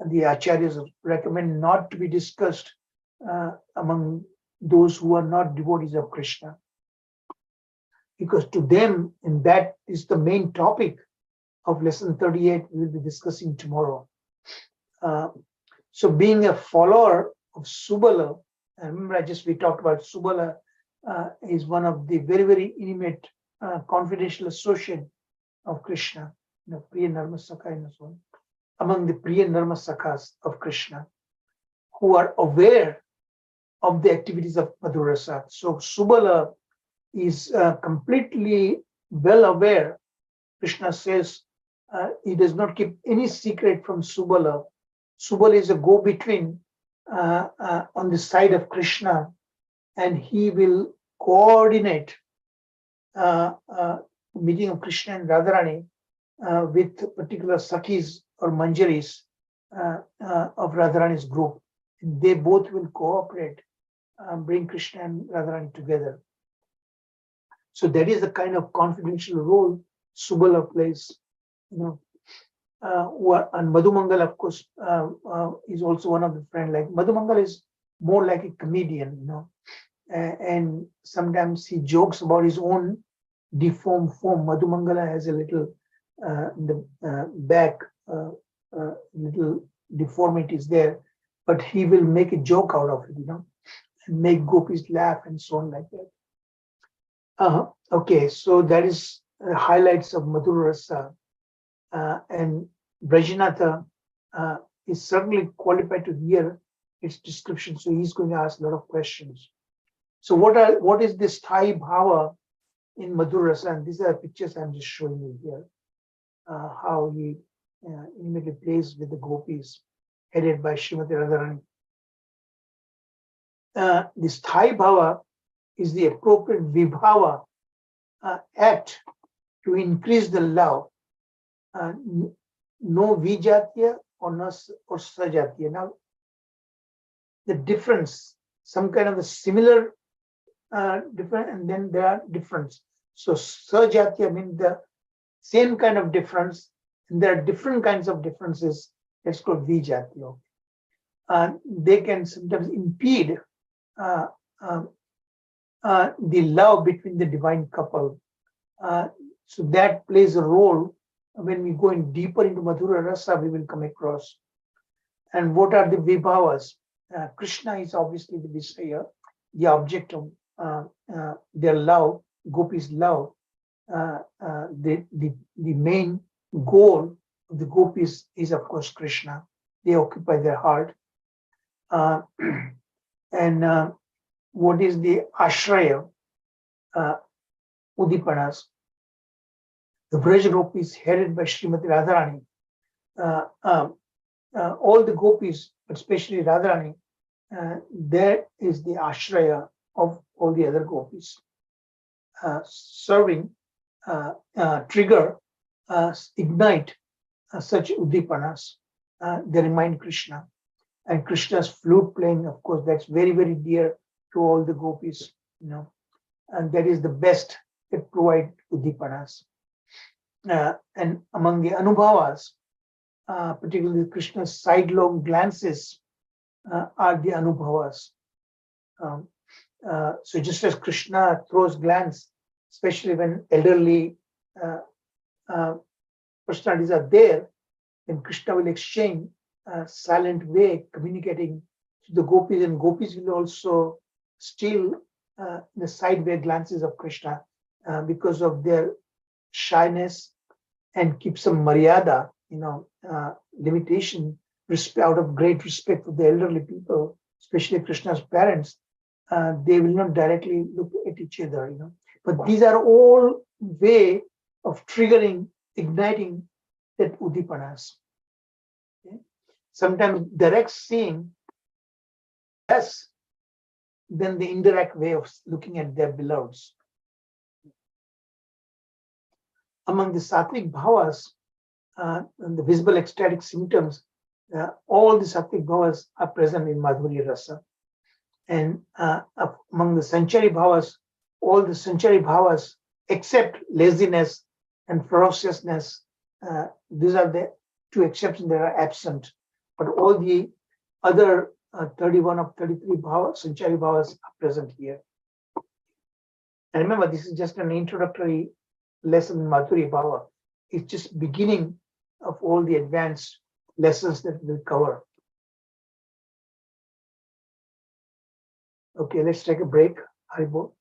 the acharyas recommend not to be discussed among those who are not devotees of Krishna, because to them, and that is the main topic of lesson 38 we will be discussing tomorrow. So being a follower of Subala, and remember we talked about Subala is one of the very, very intimate confidential associate of Krishna, Priya Narmasaka and so on, among the Priya Narmasakas of Krishna, who are aware of the activities of Madhurasa. So Subala is completely well aware. Krishna says he does not keep any secret from Subala. Subala is a go-between on the side of Krishna, and he will coordinate meeting of Krishna and Radharani with particular Sakhis or Manjaris of Radharani's group. They both will cooperate, bring Krishna and Radharani together. So that is the kind of confidential role Subala plays. And Madhumangal, of course, is also one of the friends. Like Madhumangal is more like a comedian, and sometimes he jokes about his own deformed form. Madhumangala has a little in the back, little deformities there, but he will make a joke out of it, and make gopis laugh and so on like that. Okay, so that is highlights of Madhura Rasa, and Brajinatha is certainly qualified to hear its description, so he's going to ask a lot of questions. So what is this Thai Bhava in Madhura Rasa? And these are pictures I'm just showing you here. How he immediately plays with the gopis, headed by Srimati Radharani. This Thai Bhava is the appropriate vibhava act to increase the love. No vijatiya or sajatiya. Now, the difference, some kind of a similar different, and then there are difference. So sajatiya means the same kind of difference, and there are different kinds of differences. That's called vijatiya. They can sometimes impede the love between the divine couple. So that plays a role. When we go in deeper into Madhura Rasa, we will come across. And what are the vibhavas? Krishna is obviously the Visaya, the object of their love, gopis' love. The main goal of the gopis is, of course, Krishna. They occupy their heart. And what is the ashraya? Udipanas. The Braj gopis headed by Srimati Radharani. All the gopis, but especially Radharani, there is the ashraya of all the other gopis. Serving, trigger, ignite such udipanas. They remind Krishna. And Krishna's flute playing, of course, that's very, very dear to all the gopis, and that is the best that provide udipanas. And among the anubhavas, particularly Krishna's sidelong glances are the anubhavas. So just as Krishna throws glance, especially when elderly personalities are there, then Krishna will exchange a silent way, communicating to the gopis, and gopis will also steal the sideway glances of Krishna because of their shyness, and keep some maryada, limitation, respect, out of great respect for the elderly people, especially Krishna's parents. They will not directly look at each other, But these are all way of triggering, igniting that udipanas. Okay? Sometimes direct seeing less than the indirect way of looking at their beloveds. Among the sattvic bhavas, and the visible ecstatic symptoms, all the Sattvic bhavas are present in Madhurya Rasa. And among the Sanchari bhavas, all the Sanchari bhavas except laziness and ferociousness, these are the two exceptions that are absent. But all the other 31 of 33 bhavas, Sanchari bhavas are present here. And remember, this is just an introductory lesson in Madhurya Bhava. It's just beginning of all the advanced lessons that we'll cover. Okay, let's take a break. Haribol.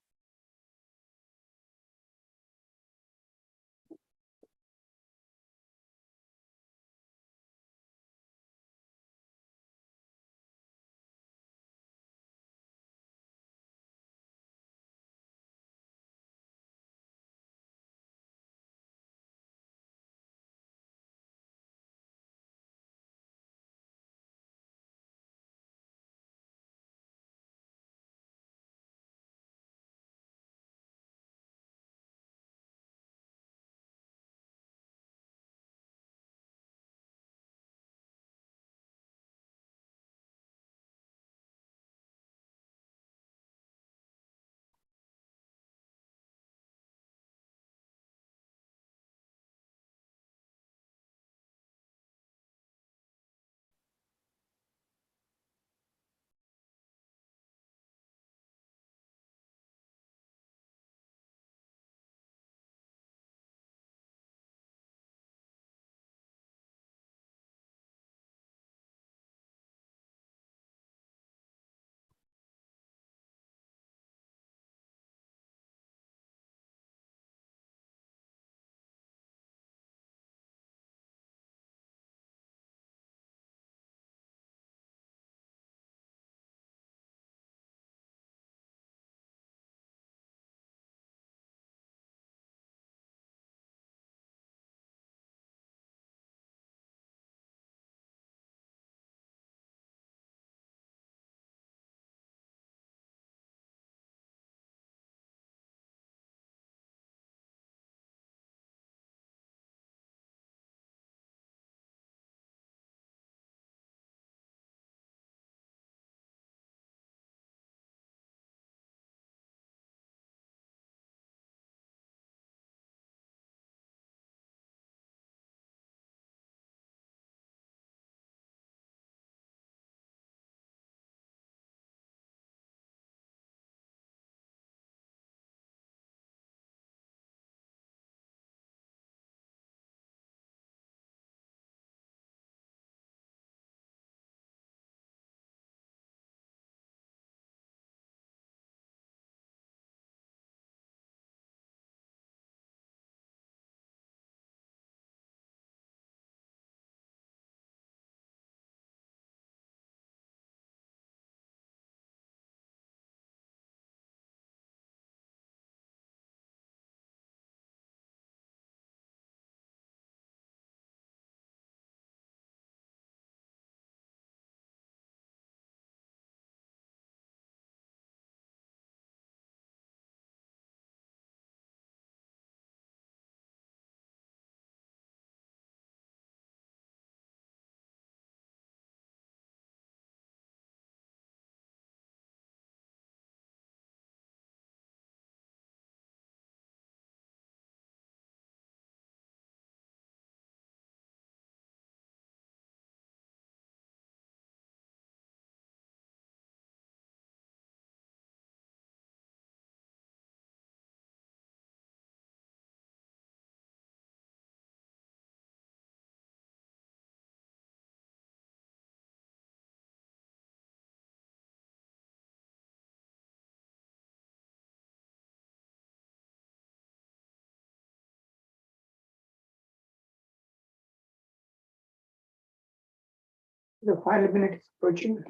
The final minute is approaching.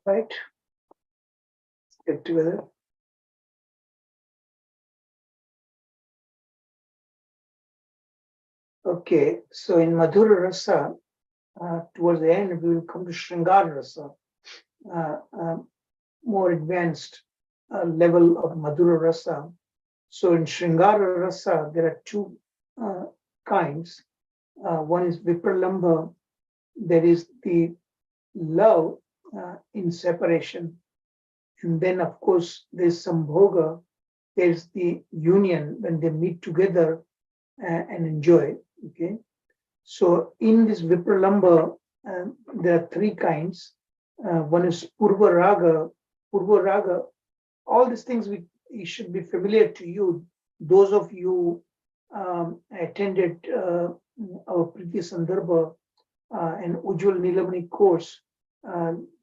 Right? Let's get together. Okay, so in Madhura Rasa, towards the end, we will come to Shringara Rasa, more advanced level of Madhura Rasa. So in Shringara Rasa, there are two kinds. One is Vipralambha, there is the love in separation. And then, of course, there's Sambhoga, there's the union when they meet together and enjoy. Okay. So in this Vipralambha, there are three kinds. One is Purva Raga. Purva Raga, all these things it should be familiar to you. Those of you attended our previous Sandarbha and Ujjwal Nilamani course,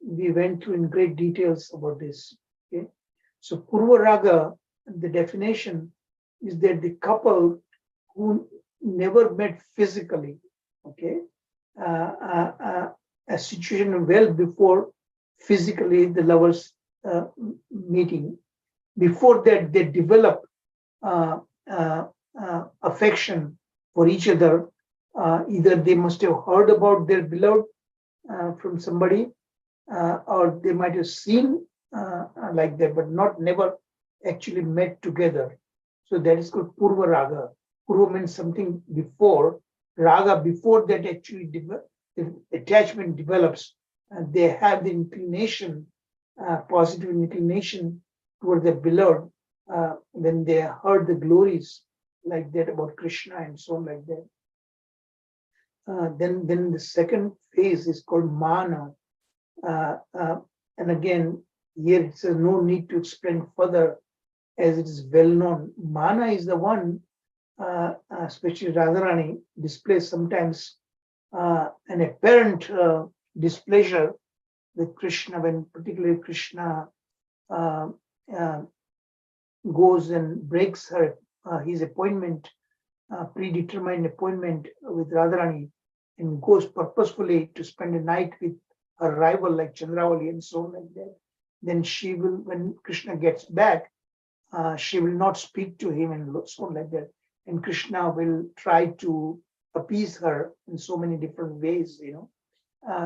we went through in great details about this. Okay? So Purva Raga, the definition is that the couple who never met physically, okay, a situation well before physically the lovers meeting. Before that, they develop affection for each other. Either they must have heard about their beloved from somebody, or they might have seen like that, but never actually met together. So that is called Purva Raga. Purva means something before. Raga, before that actually the attachment develops, they have the inclination, positive inclination toward their beloved when they heard the glories like that about Krishna and so on like that. Then the second phase is called Mana. And again, here it's no need to explain further as it is well known. Mana is the one, especially Radharani, displays sometimes an apparent displeasure with Krishna when particularly Krishna goes and breaks his appointment, predetermined appointment with Radharani, and goes purposefully to spend a night with her rival like Chandravali and so on like that. Then she will, when Krishna gets back, she will not speak to him and so on like that. And Krishna will try to appease her in so many different ways,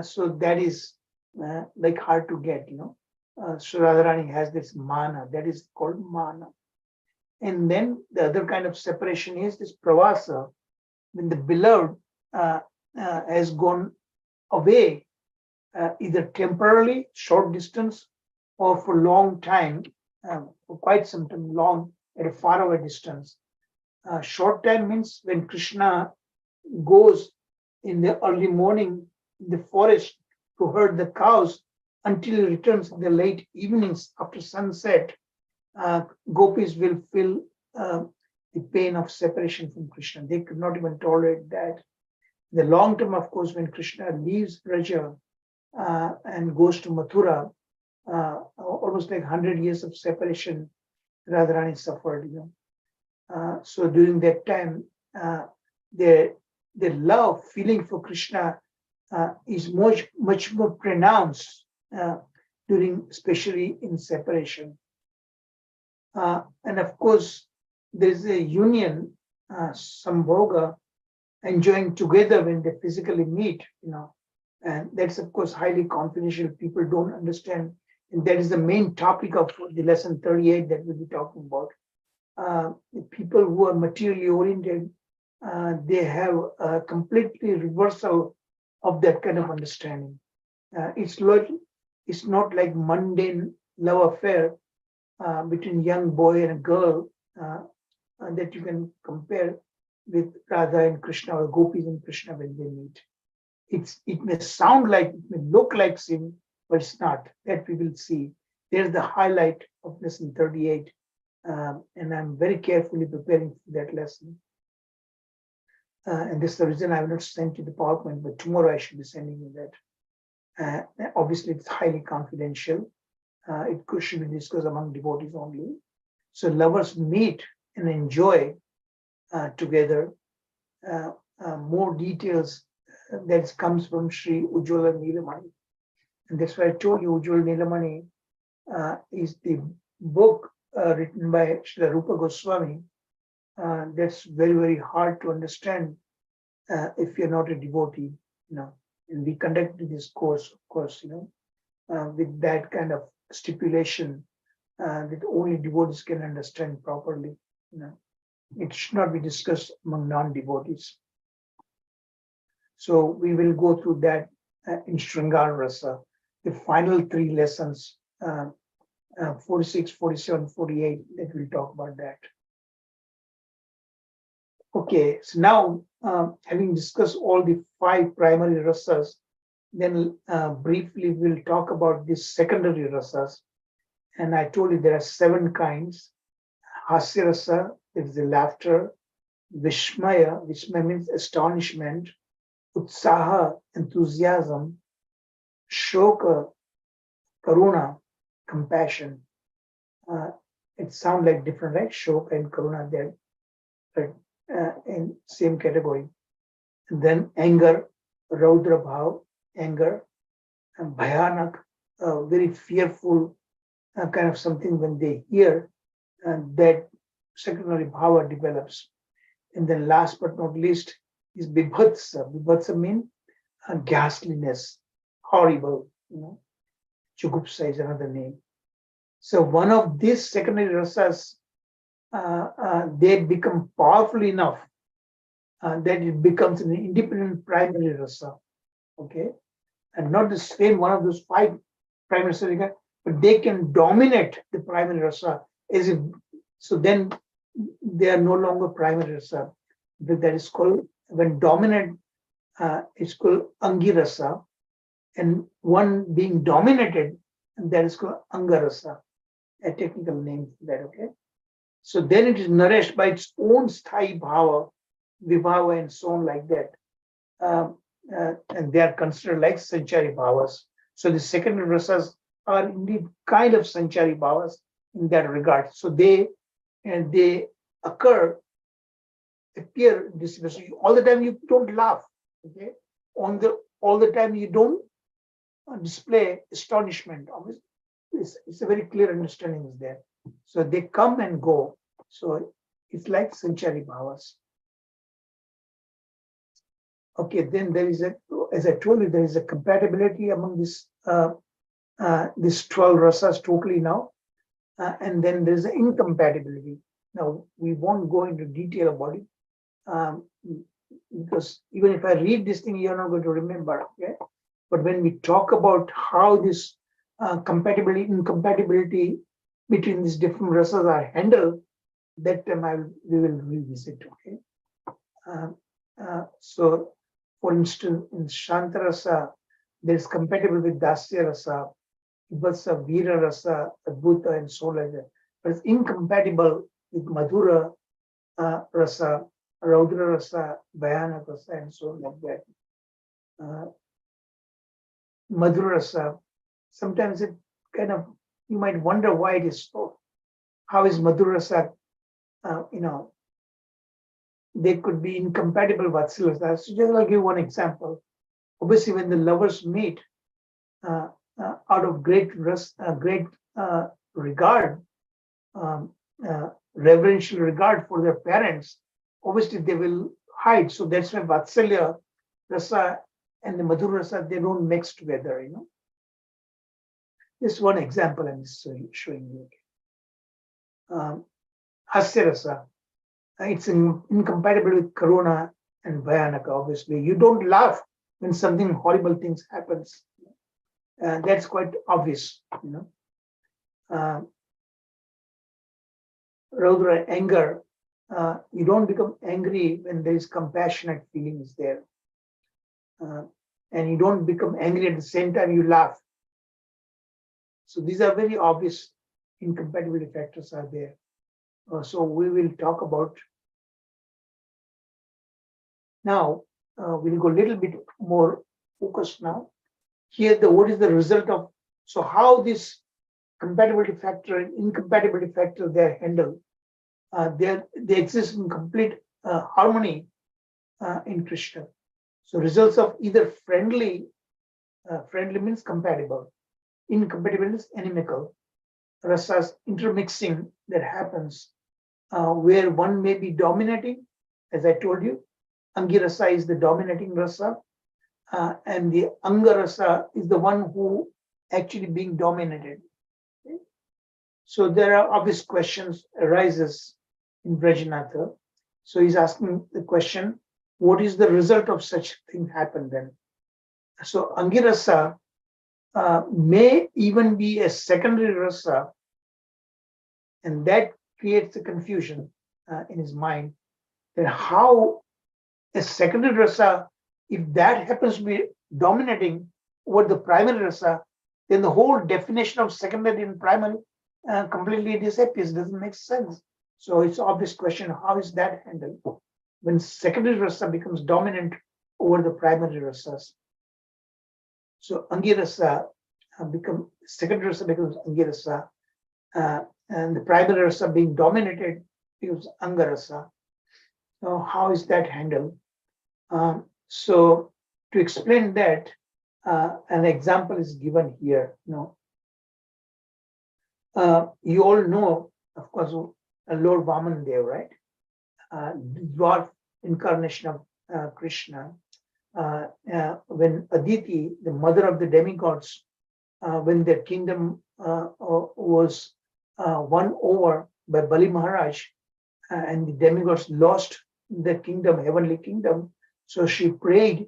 so that is like hard to get, So Radharani has this mana, that is called mana. And then the other kind of separation is this pravasa, when the beloved has gone away, either temporarily, short distance, or for a long time, for quite some time, long at a faraway distance. Short time means when Krishna goes in the early morning in the forest to herd the cows until he returns in the late evenings after sunset. Gopis will feel the pain of separation from Krishna. They could not even tolerate that. The long term, of course, when Krishna leaves Braja and goes to Mathura, almost like 100 years of separation, Radharani suffered. So during that time, the love feeling for Krishna is much more pronounced during, especially in separation. And of course, there's a union, sambhoga, enjoying together when they physically meet, and that's of course highly confidential. People don't understand, and that is the main topic of the lesson 38 that we'll be talking about. People who are materially oriented, they have a completely reversal of that kind of understanding. It's not like mundane love affair between young boy and a girl that you can compare with Radha and Krishna or Gopis and Krishna when they meet. It may sound like, it may look like sin, but it's not. That we will see. There's the highlight of lesson 38, and I'm very carefully preparing for that lesson. And this is the reason I have not sent you the PowerPoint, but tomorrow I should be sending you that. Obviously, it's highly confidential. It should be discussed among devotees only. So lovers meet and enjoy together. More details that comes from Sri Ujjwala Nilamani. And that's why I told you Ujjwal Nilamani is the book written by Srila Rupa Goswami. That's very, very hard to understand if you're not a devotee, you know. And we conducted this course, of course, you know, with that kind of stipulation that only devotees can understand properly. You know, it should not be discussed among non-devotees. So we will go through that in Shringar Rasa, the final 3 lessons, 46, 47, 48, that we'll talk about that. Okay, so now having discussed all the 5 primary rasas, then briefly we'll talk about the secondary rasas. And I told you there are 7 kinds. Hasya rasa, that is the laughter. Vishmaya, Vishmaya means astonishment. Utsaha, enthusiasm. Shoka, Karuna, compassion. It sounds like different, right? Shoka and Karuna, they're in same category. And then anger, Raudra Bhav, anger, and Bhayanak, very fearful kind of something when they hear, that secondary bhava develops. And then last but not least is Bibhatsa. Bibhatsa means ghastliness, horrible, you know. Chugupsa is another name. So one of these secondary rasas, they become powerful enough that it becomes an independent primary rasa, okay? And not the same one of those 5 primary rasa, but they can dominate the primary rasa as if, so then they are no longer primary rasa. That is called, when dominant, it's called angirasa, and one being dominated, and that is called angarasa, a technical name for that, okay? So then it is nourished by its own sthai bhava, vibhava, and so on like that. And they are considered like sanchari bhavas. So the secondary rasas are indeed kind of sanchari bhavas in that regard. So they appear in this way. All the time you don't laugh, okay? All the time you don't display astonishment. Obviously, it's a very clear understanding is there. So they come and go. So it's like sanchari bhavas. Okay, then there is as I told you, there is a compatibility among these 12 rasas totally now. And then there's an incompatibility. Now, we won't go into detail about it, because even if I read this thing, you're not going to remember, okay? But when we talk about how this compatibility, incompatibility between these different rasas are handled, that time we will revisit, okay? So, for instance, in Shantarasa, there is compatible with Dasya Rasa, Vibhasa, Veera Rasa, Adbhuta, and so like that. But it's incompatible with Madhura Rasa, Raudra Rasa, Bhayanak Rasa, and so like that. Madhura Rasa, sometimes it kind of, you might wonder why it is so. How is Madhura Rasa, you know, they could be incompatible Vatsala Rasa. So just I'll give one example. Obviously, when the lovers meet, out of great regard, reverential regard for their parents, obviously they will hide. So that's why Vatsalya Rasa and the Madhura Rasa, they don't mix together, you know. This one example I'm showing you. Hasya Rasa, it's incompatible with Karuna and Bhayanaka, obviously. You don't laugh when something horrible things happens. That's quite obvious, you know. Raudra, anger, you don't become angry when there is compassionate feelings there. And you don't become angry at the same time you laugh. So these are very obvious incompatibility factors are there. So we will talk about. Now, we'll go a little bit more focused now. Here, what is the result of, so how this compatibility factor and incompatibility factor they are handled. They exist in complete harmony in Krishna. So results of either friendly Friendly means compatible. Incompatible is inimical. Rasas intermixing that happens where one may be dominating, as I told you. Angirasa is the dominating rasa, and the Angarasa is the one who actually being dominated. Okay? So there are obvious questions arises in Brajnatha. So he's asking the question, what is the result of such thing happen then? So Angirasa may even be a secondary rasa, and that creates a confusion in his mind that how a secondary rasa, if that happens to be dominating over the primary rasa, then the whole definition of secondary and primary completely disappears, doesn't make sense. So it's obvious question, how is that handled when secondary rasa becomes dominant over the primary rasas? So Angirasa secondary rasa becomes Angirasa, and the primary rasa being dominated becomes Angarasa. So how is that handled? So to explain that, an example is given here. You all know, of course, Lord Vamandev, right? Dwarf incarnation of Krishna. When Aditi, the mother of the demigods, when their kingdom was won over by Bali Maharaj, and the demigods lost their kingdom, heavenly kingdom, so she prayed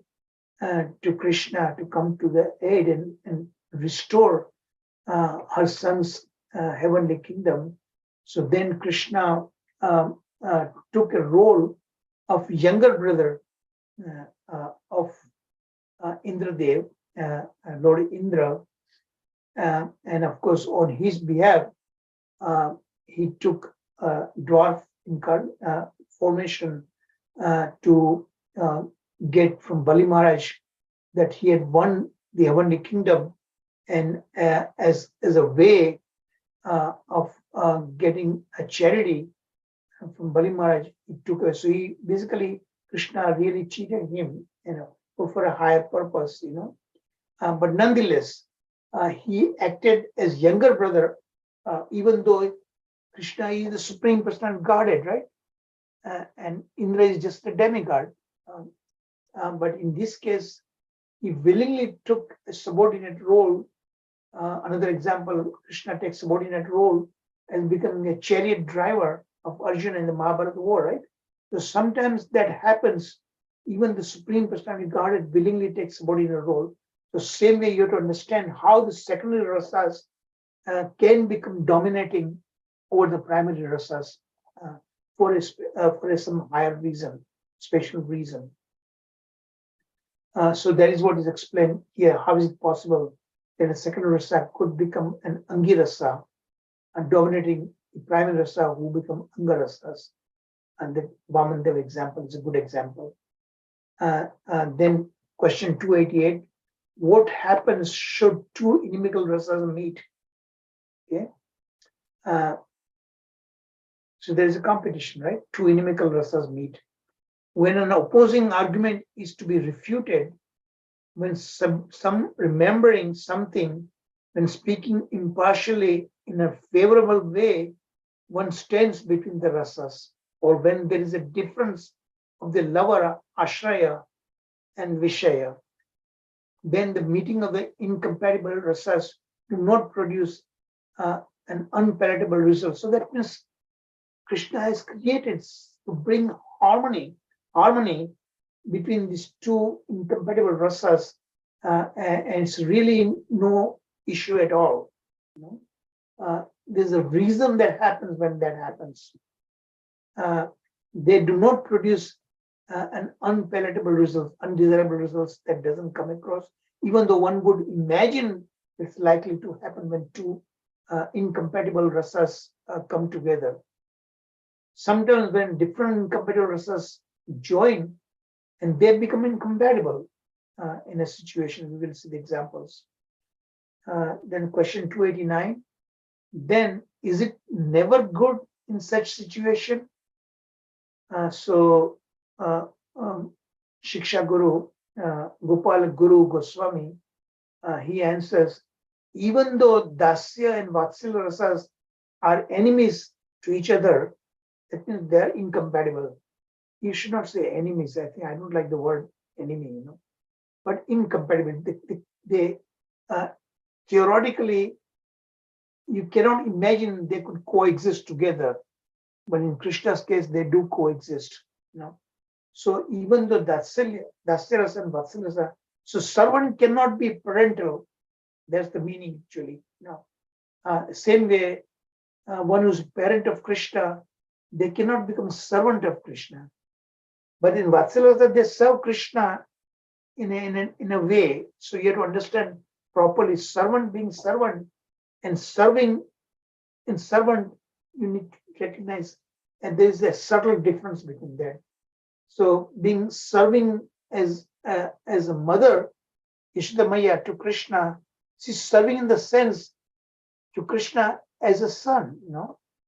to Krishna to come to the aid and restore her son's heavenly kingdom. So then Krishna took a role of younger brother of Indradev, Lord Indra, and of course on his behalf he took dwarf formation to get from Bali Maharaj that he had won the heavenly kingdom, and as a way of getting a charity from Bali Maharaj, he took us. So he basically, Krishna really cheated him, for a higher purpose, but nonetheless, he acted as younger brother, even though Krishna is the supreme personality of Godhead, right? And Indra is just a demigod. But in this case, he willingly took a subordinate role. Another example, Krishna takes subordinate role and becoming a chariot driver of Arjuna in the Mahabharata war, right? So sometimes that happens, even the Supreme Personality Godhead willingly takes subordinate role. So same way you have to understand how the secondary rasas can become dominating over the primary rasas for some higher reason, special reason. So that is what is explained here. How is it possible that a second rasa could become an angirasa, and dominating the primary rasa who become angarasas? And the Vamandev example is a good example. Then question 288, what happens should two inimical rasas meet? Okay. So there is a competition, right? Two inimical rasas meet. When an opposing argument is to be refuted, when some remembering something, when speaking impartially in a favorable way, one stands between the rasas, or when there is a difference of the lover, ashraya, and vishaya, then the meeting of the incompatible rasas do not produce an unpalatable result. So that means Krishna has created to bring harmony between these two incompatible rasas, and it's really no issue at all. There's a reason that happens when that happens. They do not produce an unpalatable result, undesirable results that doesn't come across, even though one would imagine it's likely to happen when two incompatible rasas come together. Sometimes when different incompatible rasas join, and they become incompatible in a situation, we will see the examples. Then question 289, then is it never good in such situation? So Shiksha Guru, Gopal Guru Goswami, he answers, even though Dasya and Vatsalya rasas are enemies to each other, that means they're incompatible. You should not say enemies. I think I don't like the word enemy, but incompatible. They theoretically, you cannot imagine they could coexist together. But in Krishna's case, they do coexist. So even though Dasya rasa and Vatsalya rasa, so servant cannot be parental. That's the meaning actually. Same way, one who's parent of Krishna, they cannot become servant of Krishna. But in Vatsalya, they serve Krishna in a way. So you have to understand properly, servant being servant and serving in servant, you need to recognize, and there is a subtle difference between that. So being serving as a mother, Yashodamaya to Krishna, she's serving in the sense to Krishna as a son,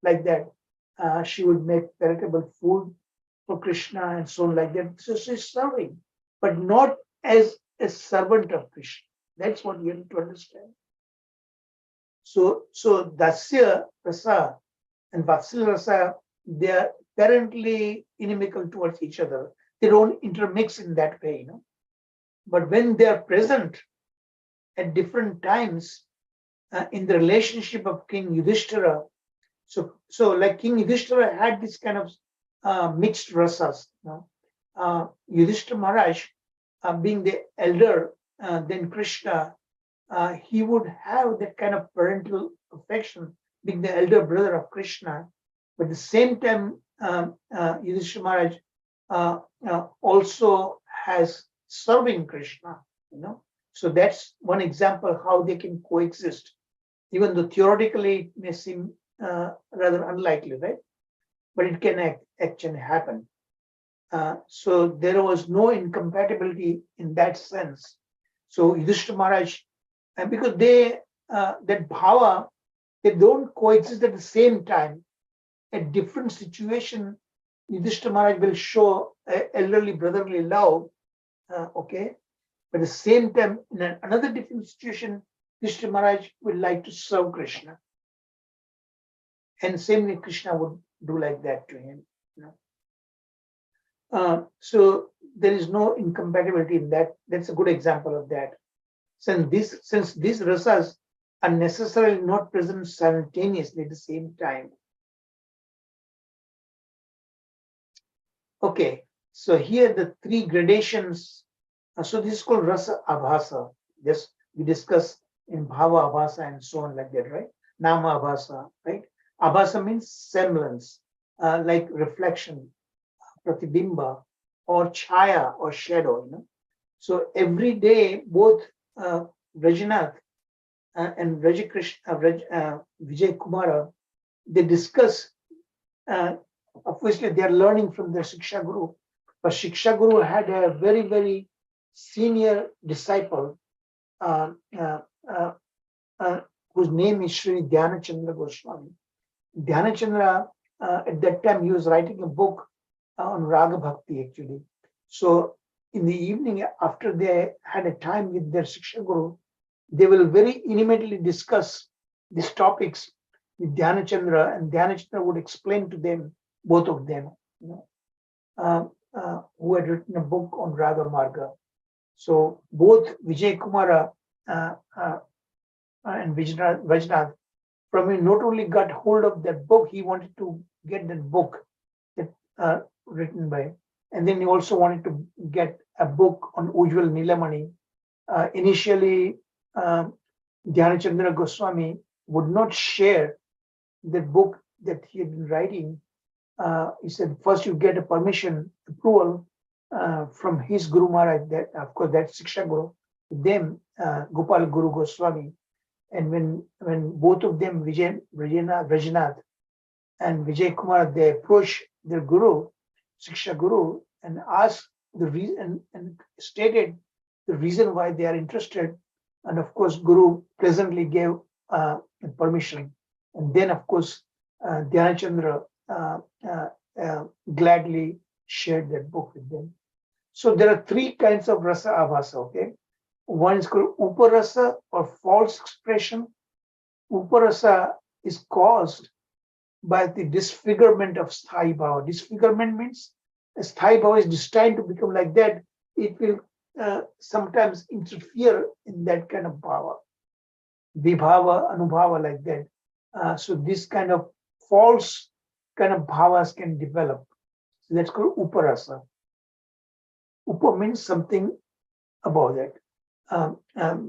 like that. She would make palatable food for Krishna and so on like that. So she's serving, but not as a servant of Krishna. That's what you need to understand. So Dasya rasa and Vatsalya rasa, they are apparently inimical towards each other. They don't intermix in that way, But when they are present at different times in the relationship of King Yudhishthira, so like King Yudhishthira had this kind of mixed rasas. Yudhishthira Maharaj, being the elder than Krishna, he would have that kind of parental affection, being the elder brother of Krishna. But at the same time, Yudhishthira Maharaj also has serving Krishna, So that's one example how they can coexist, even though theoretically it may seem rather unlikely, right? But it can actually happen. So there was no incompatibility in that sense. So Yudhishthira Maharaj, and because that bhava, they don't coexist at the same time. At different situation, Yudhishthira Maharaj will show elderly brotherly love, okay? But at the same time, in another different situation, Yudhishthira Maharaj would like to serve Krishna. And same way Krishna would do like that to him. So there is no incompatibility in that. That's a good example of that. Since these rasas are necessarily not present simultaneously at the same time. Okay, so here the three gradations. So this is called rasa abhasa. This we discuss in bhava abhasa and so on like that, right? Nama abhasa, right? Abhasa means semblance, like reflection, pratibimba, or chaya or shadow. So every day, both Rajinath and Vijay Kumara, they discuss. Obviously, they are learning from their Shiksha Guru, but Shiksha Guru had a very, very senior disciple whose name is Sri Dhyanachandra Goswami. Dhyanachandra, at that time, he was writing a book on Raga Bhakti, actually. So in the evening, after they had a time with their Shiksha Guru, they will very intimately discuss these topics with Dhyanachandra, and Dhyanachandra would explain to them, both of them, who had written a book on Raga Marga. So both Vijay Kumara and Vajnath, from him not only got hold of that book, he wanted to get that book that written by, and then he also wanted to get a book on Ujjwal Nilamani. Initially, Dhyanachandra Goswami would not share the book that he had been writing. He said, first you get a permission, approval from his Guru Maharaj, that of course that's Shiksha Guru, them, Gopal Guru Goswami. And when both of them, Rajinath and Vijay Kumar, they approached their Guru, Shiksha Guru, and asked the reason and stated the reason why they are interested. And of course, Guru presently gave permission. And then, of course, Dhyanachandra gladly shared that book with them. So there are three kinds of rasa abhasa, okay? One is called uparasa or false expression. Uparasa is caused by the disfigurement of sthai bhava. Disfigurement means sthai bhava is destined to become like that. It will sometimes interfere in that kind of bhava, vibhava, anubhava, like that. So this kind of false kind of bhavas can develop. So that's called uparasa. Upa means something above that,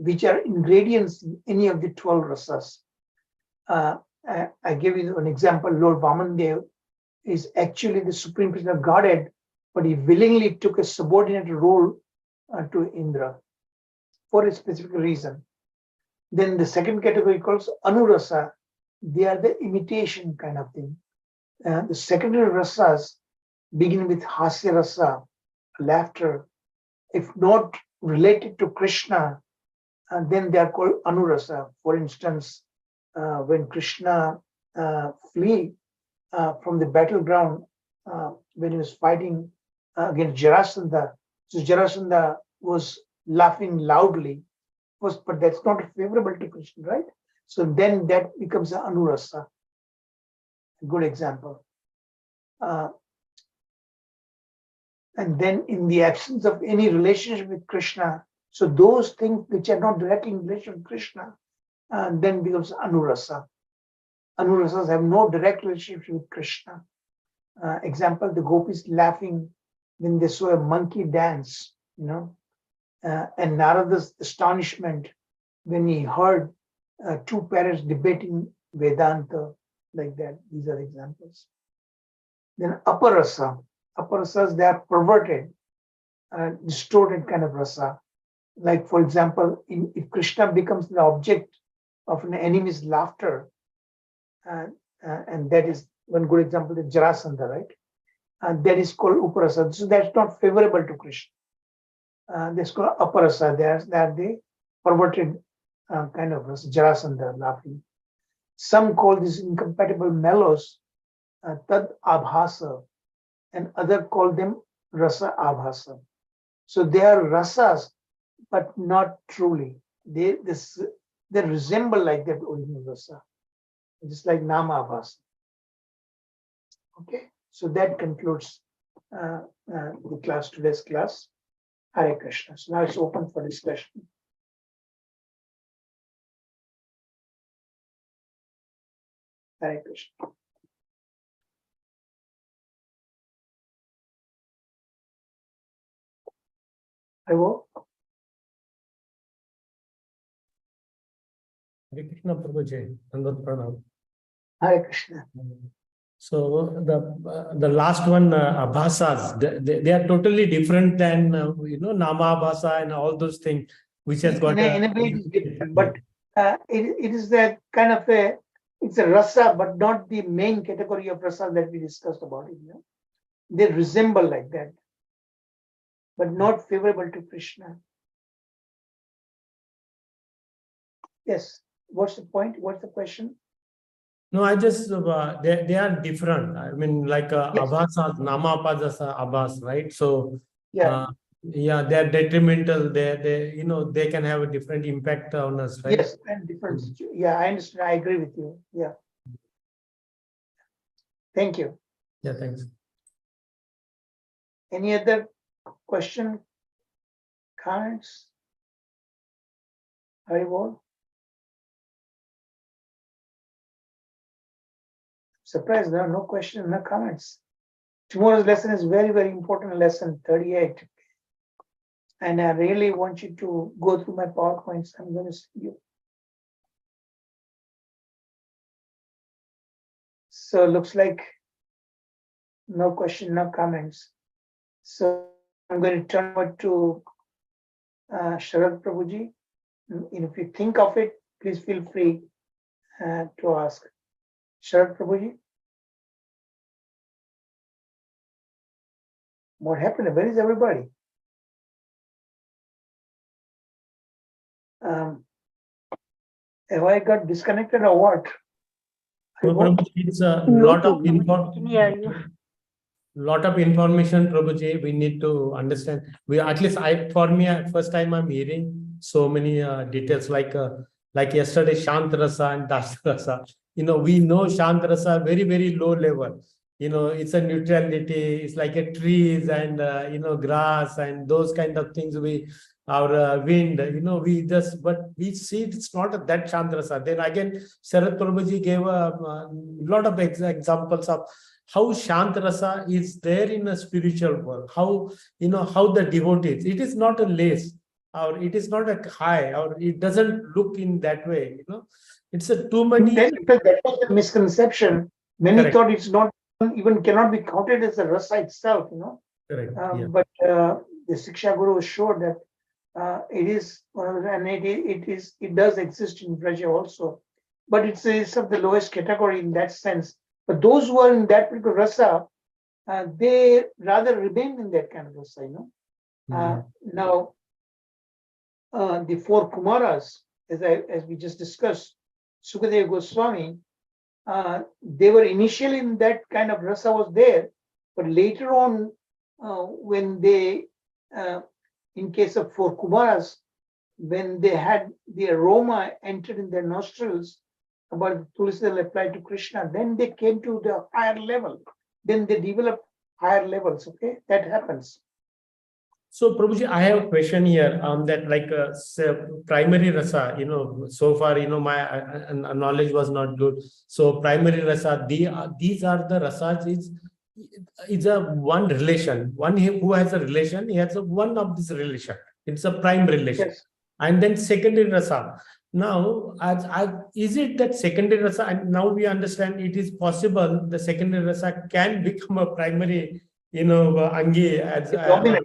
which are ingredients in any of the 12 rasas. I give you an example. Lord Vamandev is actually the supreme personality of Godhead, but he willingly took a subordinate role to Indra for a specific reason. Then the second category calls anurasa. They are the imitation kind of thing. The secondary rasas begin with hasya rasa, laughter. If not related to Krishna, then they are called anurasa. For instance, when Krishna flee from the battleground, when he was fighting against Jarasandha, so Jarasandha was laughing loudly, but that's not favorable to Krishna, right? So then that becomes an anurasa. A good example. And then in the absence of any relationship with Krishna, so those things which are not directly in relation with Krishna, then becomes anurasa. Anurasas have no direct relationship with Krishna. Example, the gopis laughing when they saw a monkey dance, and Narada's astonishment when he heard two parrots debating Vedanta, like that. These are examples. Then aparasa. Aparasas, they are perverted, distorted kind of rasa. Like, for example, if Krishna becomes the object of an enemy's laughter, and that is one good example, the Jarasandha, right? And that is called uparasa. So that's not favorable to Krishna. That's called aparasa. They are the perverted kind of rasa, Jarasandha, laughing. Some call these incompatible mellows tad abhasa, and other call them rasa abhasa. So they are rasas, but not truly. They resemble like that original rasa, just like nama abhasa. Okay, so that concludes the class, today's class. Hare Krishna. So now it's open for discussion. Hare Krishna. Hare Krishna Prabhuji, Dandavat Pranam. Hare Krishna. So the last one, abhasas, they are totally different than nama abhasa and all those things, which has got in a way it is different, but it is that kind of it's a rasa, but not the main category of rasa that we discussed about it. They resemble like that, but not favorable to Krishna. Yes. What's the point? What's the question? No, I just they are different. I mean, like Yes. abhasas, nama abhasa, abhas, right? So Yeah. Yeah, they are detrimental. They can have a different impact on us, right? Yes, and different. Yeah, I understand. I agree with you. Yeah. Thank you. Yeah, thanks. Any other question, comments? Haribol? Surprised, there are no questions, no comments. Tomorrow's lesson is very, very important lesson, 38. And I really want you to go through my PowerPoints. I'm going to see you. So it looks like no question, no comments. So I'm going to turn over to Sharad Prabhuji. If you think of it, please feel free to ask. Sharad Prabhuji. What happened? Where is everybody? Have I got disconnected or what? So, Prabhuji, it's a lot of information. Lot of information, Prabhuji. We need to understand. At least for me, first time I'm hearing. so many details like yesterday Shant Rasa and Das Rasa. We know Shant Rasa very, very low level. It's a neutrality, it's like a trees and grass and those kind of things. Our wind, but we see it's not that Shant Rasa. Then again, Sharad Prabhuji gave a lot of examples of how Shant Rasa is there in a spiritual world. How the devotees, it is not a lace, or it is not a high, or it doesn't look in that way. It's a too many. Then, because that was a misconception. Many Correct. thought it's not even cannot be counted as a rasa itself. Correct. But the Siksha Guru showed that it is, and it does exist in Braja also, but it's of the lowest category in that sense. But those who are in that particular rasa, they rather remain in that kind of rasa. Now, the four Kumaras, as we just discussed, Sukadeva Goswami, they were initially in that kind of rasa was there, but later on, when they, in case of four Kumaras, when they had the aroma entered in their nostrils about Tulsi applied to Krishna, then they came to the higher level. Then they developed higher levels. Okay, that happens. So, Prabhuji, I have a question here on that, like primary rasa, so far, my knowledge was not good. So primary rasa, these are the rasas, is a one relation. One who has a relation, he has one of this relation. It's a prime relation. Yes. And then secondary rasa. Now, is it that secondary rasa, and now we understand it is possible the secondary rasa can become a primary, Angi as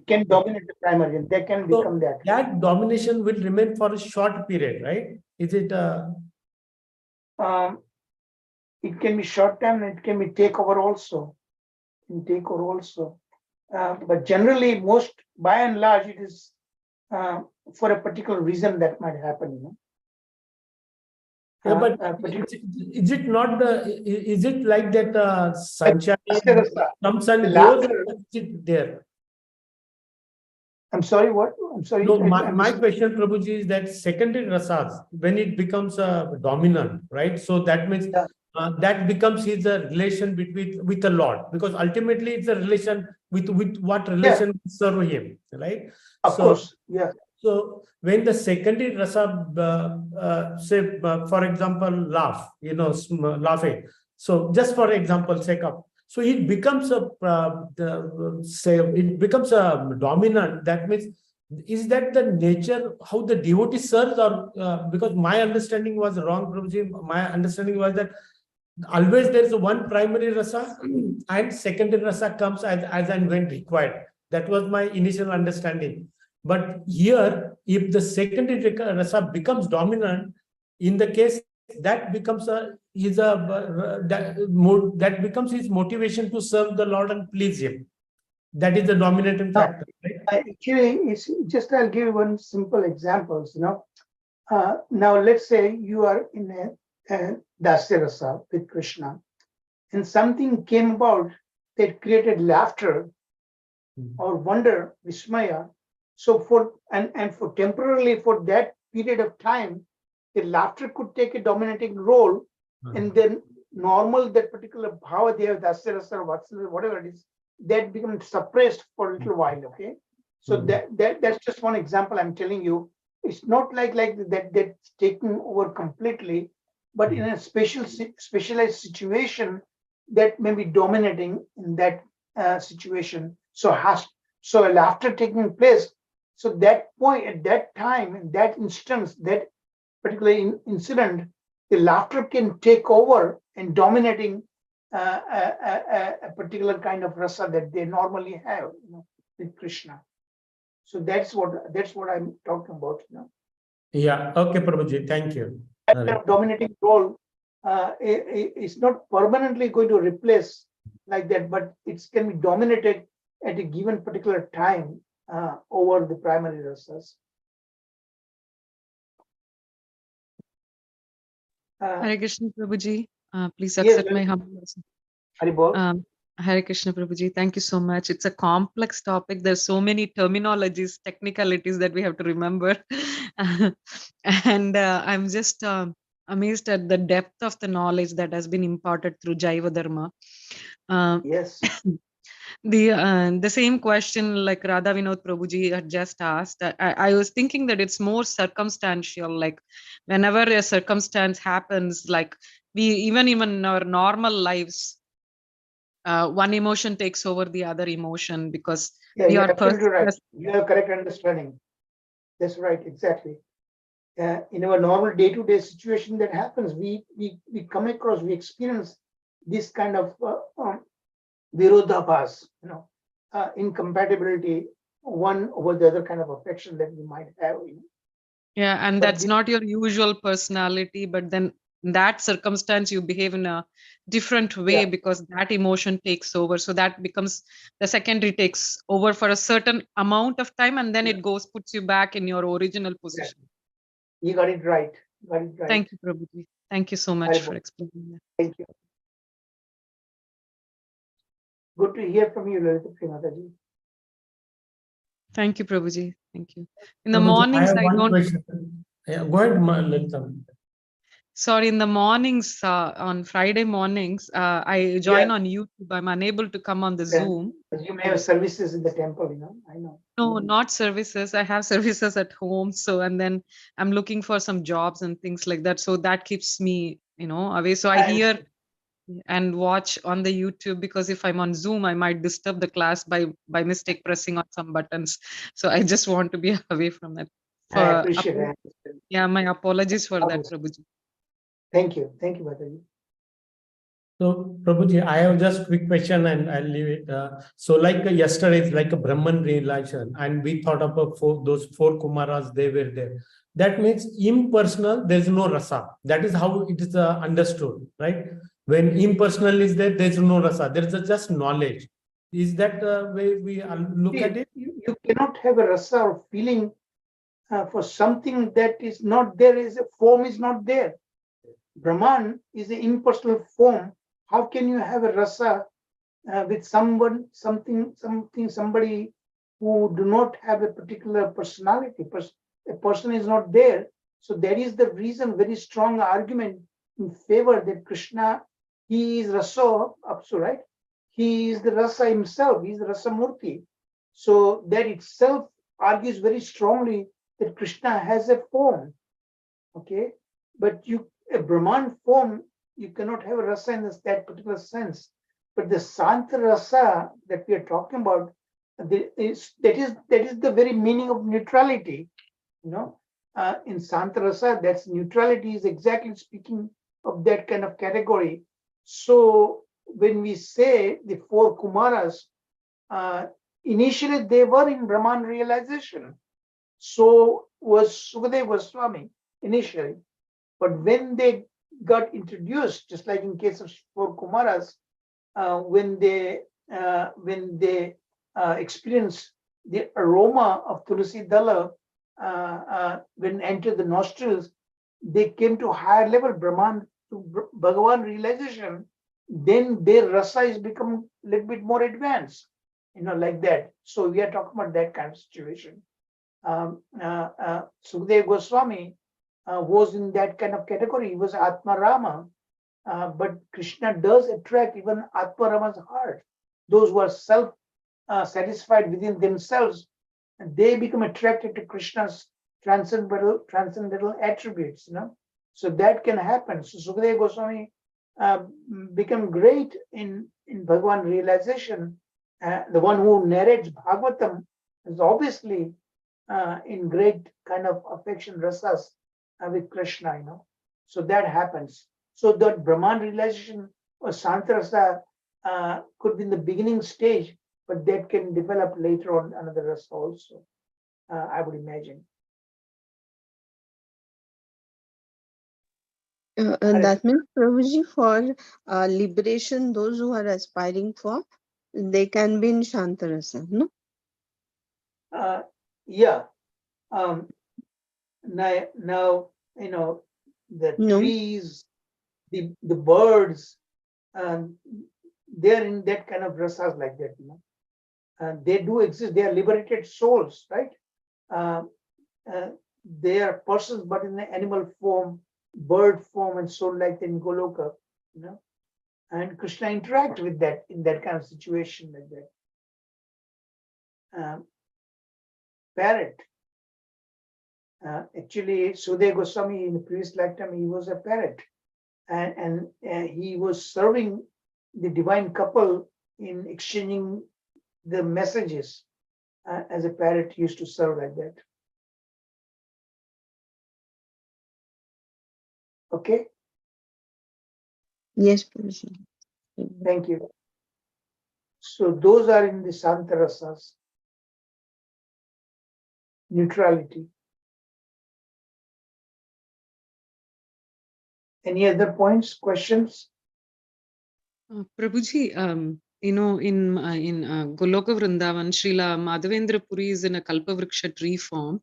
can dominate the primary, and they can become that. That domination will remain for a short period, right? Is it? It can be short time, and it can be takeover also. But generally, by and large, it is for a particular reason that might happen. Yeah, but is it not is it like that sunshine comes and goes, or is it there? I'm sorry, what? I'm sorry. No, my question, Prabhuji, is that secondary rasas, when it becomes dominant, right? So that means that becomes his relation with the Lord, because ultimately it's a relation with what relation serve him, right? Of course, yeah. So when the secondary rasa, say, for example, laughing. So just for example, sake of, so it becomes it becomes a dominant. That means, is that the nature how the devotee serves, or because my understanding was wrong, Prabhuji. My understanding was that always there is one primary rasa and secondary rasa comes as and when required. That was my initial understanding. But here, if the secondary rasa becomes dominant, in the case that becomes that becomes his motivation to serve the Lord and please him. That is the dominating factor, right? Actually, it's just, I'll give you one simple example. Now let's say you are in a Dasya Rasa with Krishna, and something came about that created laughter or wonder, Vismaya. So for temporarily for that period of time, the laughter could take a dominating role, and then that particular bhava they have, Dasya Rasa or Vatsalya, whatever it is, that becomes suppressed for a little while. Okay, so that's just one example I'm telling you. It's not like that's taking over completely, but in a specialized situation that may be dominating in that situation. So a laughter taking place. So that point, at that time, in that instance, that particular incident, the laughter can take over and dominating a particular kind of rasa that they normally have, with Krishna. So that's what I'm talking about. Yeah. Okay, Prabhuji. Thank you. That kind of dominating role is not permanently going to replace like that, but it can be dominated at a given particular time over the primary rasas. Hare Krishna, Prabhuji. Please accept my humble. Haribol. Hare Krishna Prabhuji, thank you so much. It's a complex topic. There's so many terminologies, technicalities that we have to remember. And I'm just amazed at the depth of the knowledge that has been imparted through Jaiva Dharma. Yes. The same question like Radha Vinod Prabhuji had just asked. I was thinking that it's more circumstantial. Like whenever a circumstance happens, like we even in our normal lives, one emotion takes over the other emotion because Yeah, we you're are absolutely right. first. You have correct understanding. That's right, exactly. In our normal day-to-day situation that happens, we come across, we experience this kind of virodhabhas, incompatibility, one over the other kind of affection that we might have. Yeah, and But that's not your usual personality, but then in that circumstance you behave in a different way yeah, because that emotion takes over. So that becomes the secondary takes over for a certain amount of time, and then yeah, it goes puts you back in your original yeah, position. you got it right. Got it right. Thank you, Prabhuji. Thank you so much for explaining that. Thank you. Good to hear from you, Lalita Mataji. Thank you, Prabhuji. Thank you. In the Prabhuji, I mornings, have I one don't. question. Yeah, go ahead, Lalitam. Sorry, in the mornings, on Friday mornings, I join Yeah, on YouTube. I'm unable to come on the then Zoom. you may have services in the temple, I know. No, not services. I have services at home. So, and then I'm looking for some jobs and things like that. So that keeps me, away. So I And hear and watch on the YouTube because if I'm on Zoom, I might disturb the class by mistake pressing on some buttons. So I just want to be away from that. I appreciate it. Yeah, my apologies for that, Prabhuji. Thank you. Thank you, Mataji. So, Prabhuji, I have just quick question and I'll leave it. So, like yesterday, it's like a Brahman realization, and we thought about those four Kumaras, they were there. That means impersonal, there is no rasa. That is how it is understood, right? When impersonal is there, there is no rasa. There is just knowledge. Is that the way we look at it? You cannot have a rasa or feeling for something that is not there, is a form is not there. Brahman is an impersonal form. How can you have a rasa with someone, somebody who do not have a particular personality? A person is not there. So that is the reason, very strong argument in favor that Krishna, he is rasa, apsu, right? He is the rasa himself. He is the rasa murti. So that itself argues very strongly that Krishna has a form. Okay, but a Brahman form, you cannot have a rasa in that particular sense. But the Santa rasa that we are talking about, that is the very meaning of neutrality. In Santa rasa, that's neutrality is exactly speaking of that kind of category. So when we say the four Kumaras, initially they were in Brahman realization. So was Sukadeva Goswami initially. But when they got introduced, just like in case of four Kumaras, when they experienced the aroma of Tulsi Dala when entered the nostrils, they came to higher level Brahman to Bhagavan realization. Then their rasa is become a little bit more advanced, like that. So we are talking about that kind of situation. Sukadeva Goswami was in that kind of category. He was Atma Rama, but Krishna does attract even Atma Rama's heart. Those who are self satisfied within themselves, they become attracted to Krishna's transcendental attributes. So that can happen. So Sukadeva Goswami become great in Bhagavan realization. The one who narrates Bhagavatam is obviously in great kind of affection rasas with Krishna, So that happens. So that Brahman realization or Santarasa could be in the beginning stage, but that can develop later on another rasa also, I would imagine. That means, Prabhuji, for liberation, those who are aspiring for, they can be in Shantarasa, no? Yeah. Now, the No. trees, the birds, they are in that kind of rasas like that, you know. They do exist. They are liberated souls, right? They are persons, but in the animal form, bird form, and so like in Goloka, you know. And Krishna interact with that in that kind of situation like that. Parrot. Actually, Sudhir Goswami in the previous lifetime, he was a parrot, and he was serving the divine couple in exchanging the messages as a parrot used to serve like that. Okay. Yes, Prabhuji. Thank you. So those are in the Santarasas. Neutrality. Any other points, questions? Prabhuji, in Goloka Vrindavan, Srila Madhavendra Puri is in a Kalpavriksha tree form,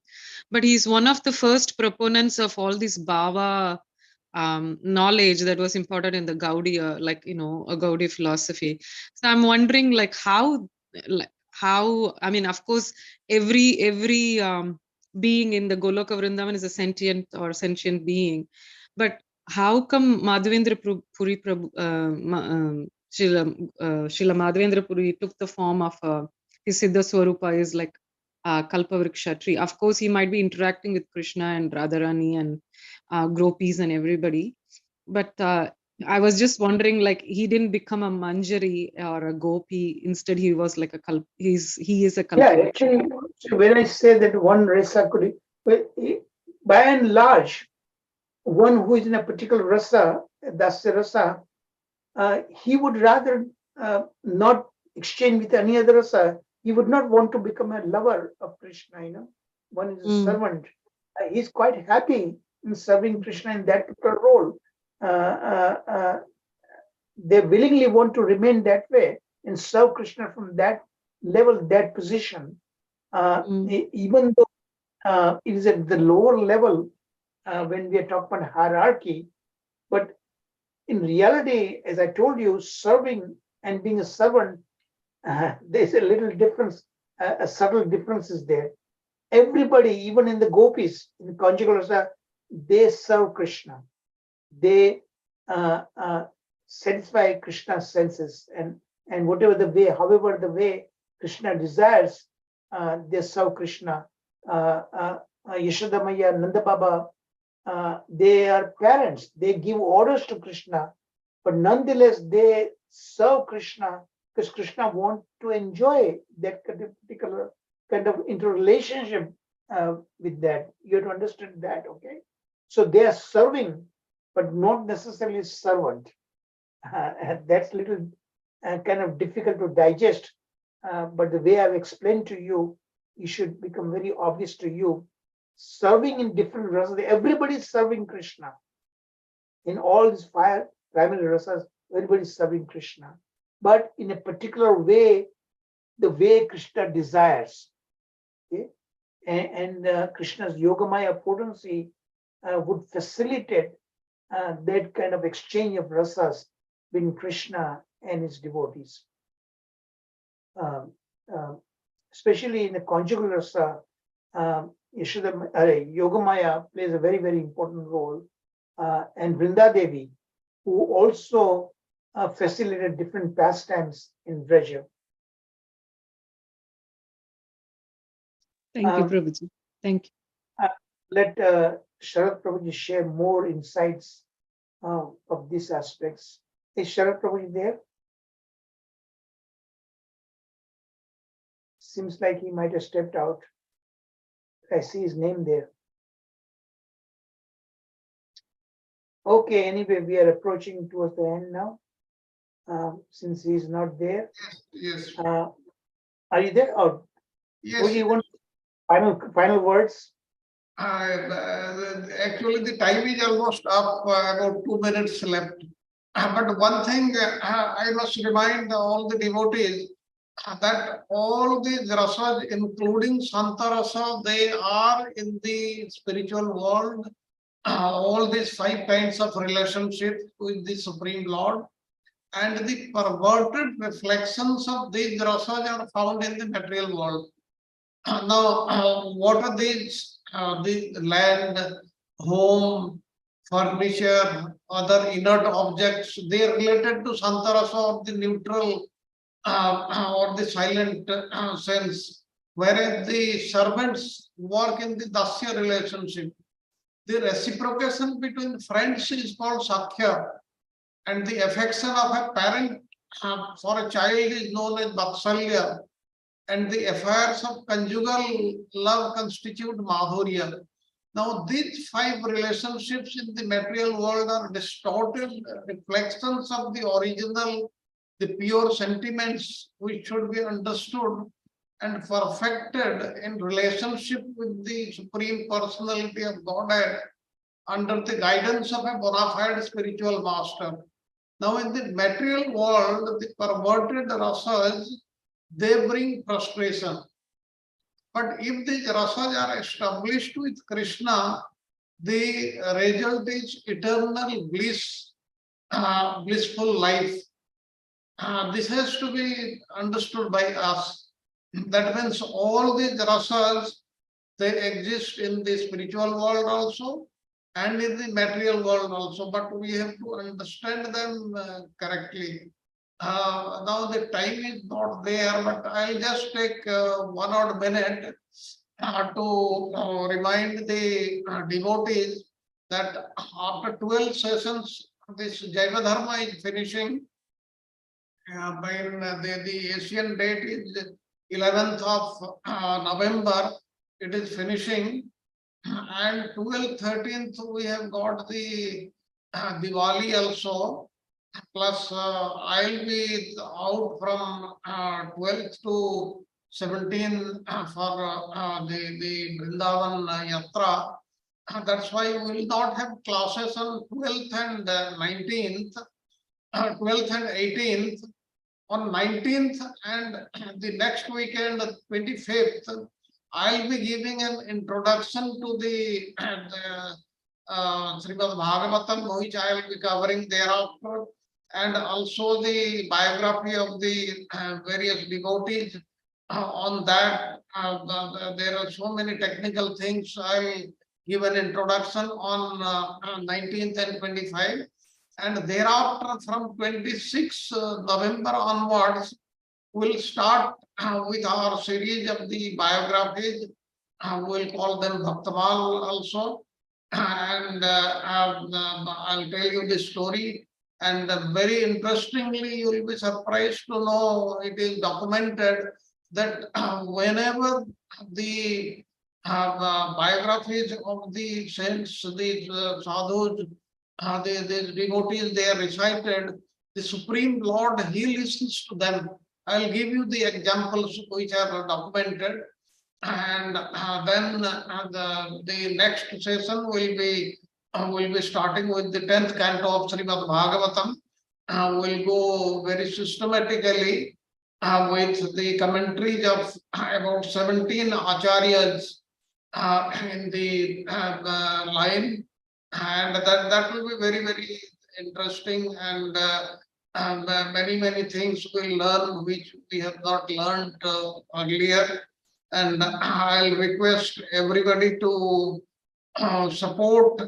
but he's one of the first proponents of all this Bhava knowledge that was important in the Gaudiya, like, a Gaudiya philosophy. So I'm wondering, like, how, I mean, of course, every being in the Goloka Vrindavan is a sentient being, but how come Madhavendra Puri Srila Madhavendra Puri took the form of his Siddha Swarupa is like Kalpavriksha tree. Of course, he might be interacting with Krishna and Radharani and Gopis and everybody. But I was just wondering, like, he didn't become a Manjari or a Gopi. Instead, he was like he is a Kalpavriksha. Yeah, actually, when I say that one rasa could, by and large, one who is in a particular rasa, dasya rasa, he would rather not exchange with any other rasa. He would not want to become a lover of Krishna, you know. One is a servant. He's quite happy in serving Krishna in that particular role. They willingly want to remain that way and serve Krishna from that level, that position. Even though it is at the lower level when we are talking about hierarchy, but in reality, as I told you, serving and being a servant, there's a little difference, a subtle difference is there. Everybody, even in the gopis, in the conjugal rasa, they serve Krishna. They satisfy Krishna's senses, and whatever the way, however the way Krishna desires, they serve Krishna. Yashoda Maya, Nanda Baba, they are parents. They give orders to Krishna, but nonetheless they serve Krishna because Krishna wants to enjoy that particular kind of interrelationship with that. You have to understand that, okay? So they are serving, but not necessarily servant. That's a little kind of difficult to digest. But the way I've explained to you, it should become very obvious to you. Serving in different rasas, everybody is serving Krishna. In all these 5 primary rasas, everybody is serving Krishna. But in a particular way, the way Krishna desires. Okay? And Krishna's Yogamaya potency would facilitate that kind of exchange of rasas between Krishna and his devotees. Especially in the conjugal rasa, Yogamaya plays a very, very important role. And Vrinda Devi, who also facilitated different pastimes in Vraja. Thank you, Prabhuji. Thank you. Let Sharad Prabhuji share more insights of these aspects. Is Sharad Prabhuji there? Seems like he might have stepped out. I see his name there. Okay, anyway, we are approaching towards the end now. Since he's not there. Yes. Are you there? Or Yes. do you want final words? Actually, the time is almost up, about 2 minutes left. But one thing I must remind all the devotees that all these rasas, including Santa Rasa, they are in the spiritual world. All these 5 kinds of relationships with the Supreme Lord. and the perverted reflections of these rasas are found in the material world. Now, what are these? The land, home, furniture, other inert objects, they are related to Santarasa or the neutral or the silent sense, whereas the servants work in the Dasya relationship. The reciprocation between friends is called Sakhya, and the affection of a parent for a child is known as Vatsalya, and the affairs of conjugal love constitute Madhurya. Now, these five relationships in the material world are distorted reflections of the original, the pure sentiments which should be understood and perfected in relationship with the Supreme Personality of Godhead under the guidance of a bona fide spiritual master. Now, in the material world, the perverted rasas, they bring frustration. But if these rasas are established with Krishna, the result is eternal bliss, blissful life. This has to be understood by us. That means all these rasas, they exist in the spiritual world also and in the material world also, but we have to understand them correctly. Now the time is not there, but I'll just take 1 odd minute to remind the devotees that after 12 sessions, this Jaiva Dharma is finishing. By the Asian date is 11th of November, it is finishing. And 12th, 13th, we have got the Diwali also. Plus, I'll be out from 12th to 17 for the Vrindavan Yatra. That's why we will not have classes on 12th and 19th, 12th and 18th. On 19th and the next weekend, 25th, I'll be giving an introduction to the Srimad Bhagavatam, which I'll be covering thereafter, and also the biography of the various devotees. On that, there are so many technical things. I'll give an introduction on 19th and 25. And thereafter, from 26 November onwards, we'll start with our series of the biographies. We'll call them Bhaktamal also. And I'll tell you the story. And very interestingly, you will be surprised to know it is documented that whenever the biographies of the saints, the sadhus, the devotees, they are recited, the Supreme Lord, he listens to them. I'll give you the examples which are documented. And then the next session will be starting with the 10th canto of Srimad Bhagavatam. We'll go very systematically with the commentaries of about 17 acharyas in the line. And that will be very, very interesting, and many things we'll learn which we have not learned earlier. And I'll request everybody to support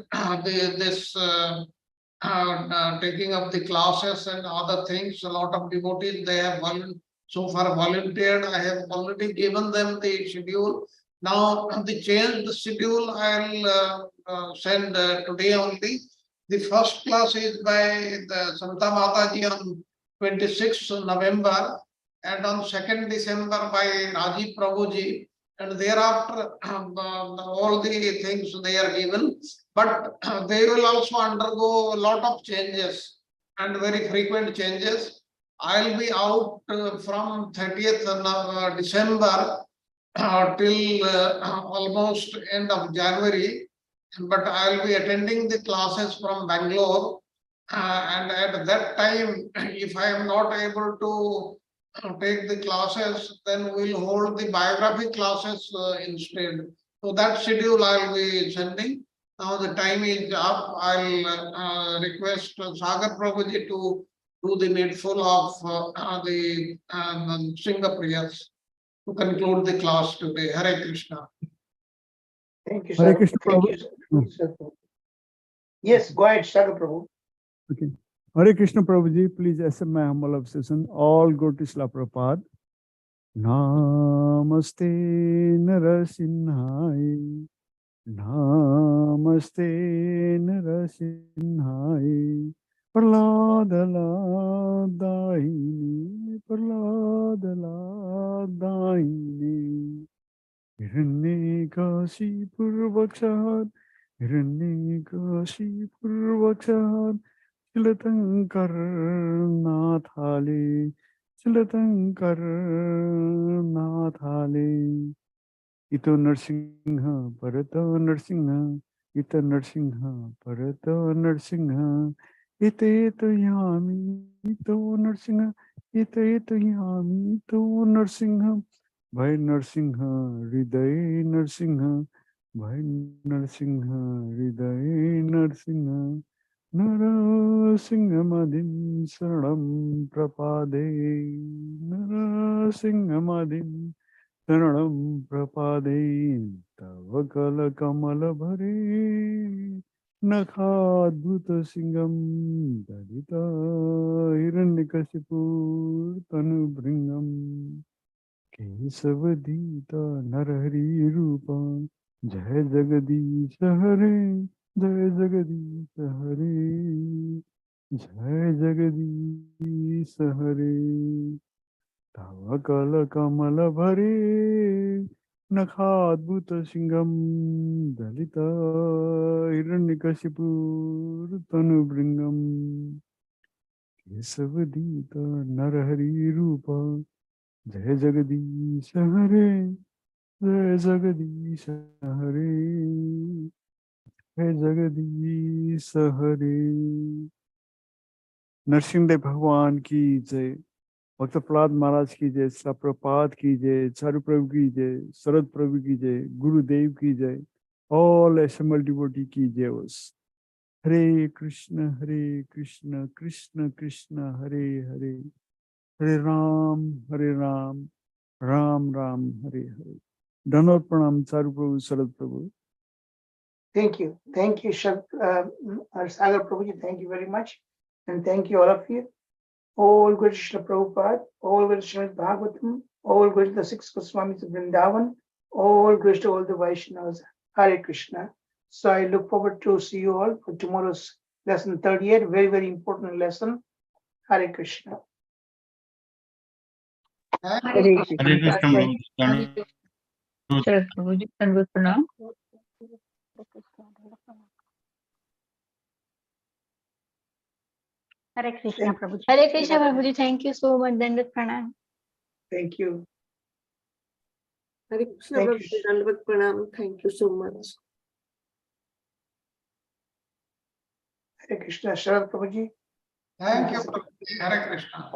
this taking up the classes and other things. A lot of devotees, they have so far volunteered. I have already given them the schedule. Now the changed schedule I'll send today only. The first class is by the Santa Mataji on 26th November, and on 2nd December by Rajiv Prabhuji, and thereafter all the things they are given, but they will also undergo a lot of changes and very frequent changes. I'll be out from 30th December till almost end of January, but I'll be attending the classes from Bangalore. And at that time, if I am not able to take the classes, then we'll hold the biography classes instead. So that schedule I'll be sending. Now the time is up. I'll request Sagar Prabhuji to do the needful of sing the prayers to conclude the class today. Hare Krishna. Thank you, Hare sir. Krishna Thank Prabhu. you, sir. Yes, go ahead, Sagar Prabhu. Okay. Hare Krishna Prabhuji, please accept my humble obsession. All go to Srila Prabhupada. Namaste Narasimhai. Namaste Narasimhai. Praladaladaini. Praladaladaini. Hiranyakashi Purvakshat. Hiranyakashi Purvakshat. Chilatankar Nathale, Chilatankar Nathale, Ito Narsingha, Parato Narsingha, Ita Narsingha, Parato Narsingha, Ito Yami, Ito Narsingha, Ito Yami, Ito Narsingha, Bhai Narsingha, Hriday Narsingha, Bhai Narsingha, Hriday Narsingha. Narasimhadim Saranam Prapade Narasimhadim Saranam Prapade Tavakala Kamala Bhare Nakhadbhuta Singham Dadita Hiranyakashipu Tanu Bringam Kesavadita Narahari Rupa Jai Jagadish Hare Jai Jagadish Hare Jai Jagadish Hare Tavakala Kamala Bhare Nakhadbhuta Singham Dalita Hiranyakashipu Tanu Bringam Kesavadita Narahari Rupa Jai Jagadish Hare Jai Jagadish Hare Jai Jagadish Hare Narasimhadeva भगवान की जय भक्त प्रहलाद महाराज की जय श्री प्रपात की जय चारु प्रभु की जय शरद प्रभु की जय गुरुदेव की जय ऑल एसेंबल डिवोटी की जय बस हरे कृष्ण कृष्ण कृष्ण हरे हरे हरे राम राम राम हरे हरे धन्यवाद प्रणाम चारु प्रभु शरद प्रभु Thank you. Thank you, Sagar Prabhuji. Thank you very much. And thank you, all of you. All good Krishna Prabhupada, all good Srimad Bhagavatam, all good to the six Goswamis of Vrindavan, all good to all the Vaishnavas. Hare Krishna. So I look forward to see you all for tomorrow's lesson 38, very, very important lesson. Hare Krishna. Hare Krishna. Hare Krishna Prabhu. Sure, Prabhuji, Tanvat Pranam. Hare Krishna, Prabhuji. Hare Krishna, Prabhuji. Thank you so much. Dandat Pranam. Thank you. Hare Krishna, Thank Prabhuji. you. Dandavat Pranam. Thank you so much. Hare Krishna, Sharad Prabhuji. Thank you. Hare Krishna.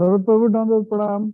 सर्व प्रभु दंडवत प्रणाम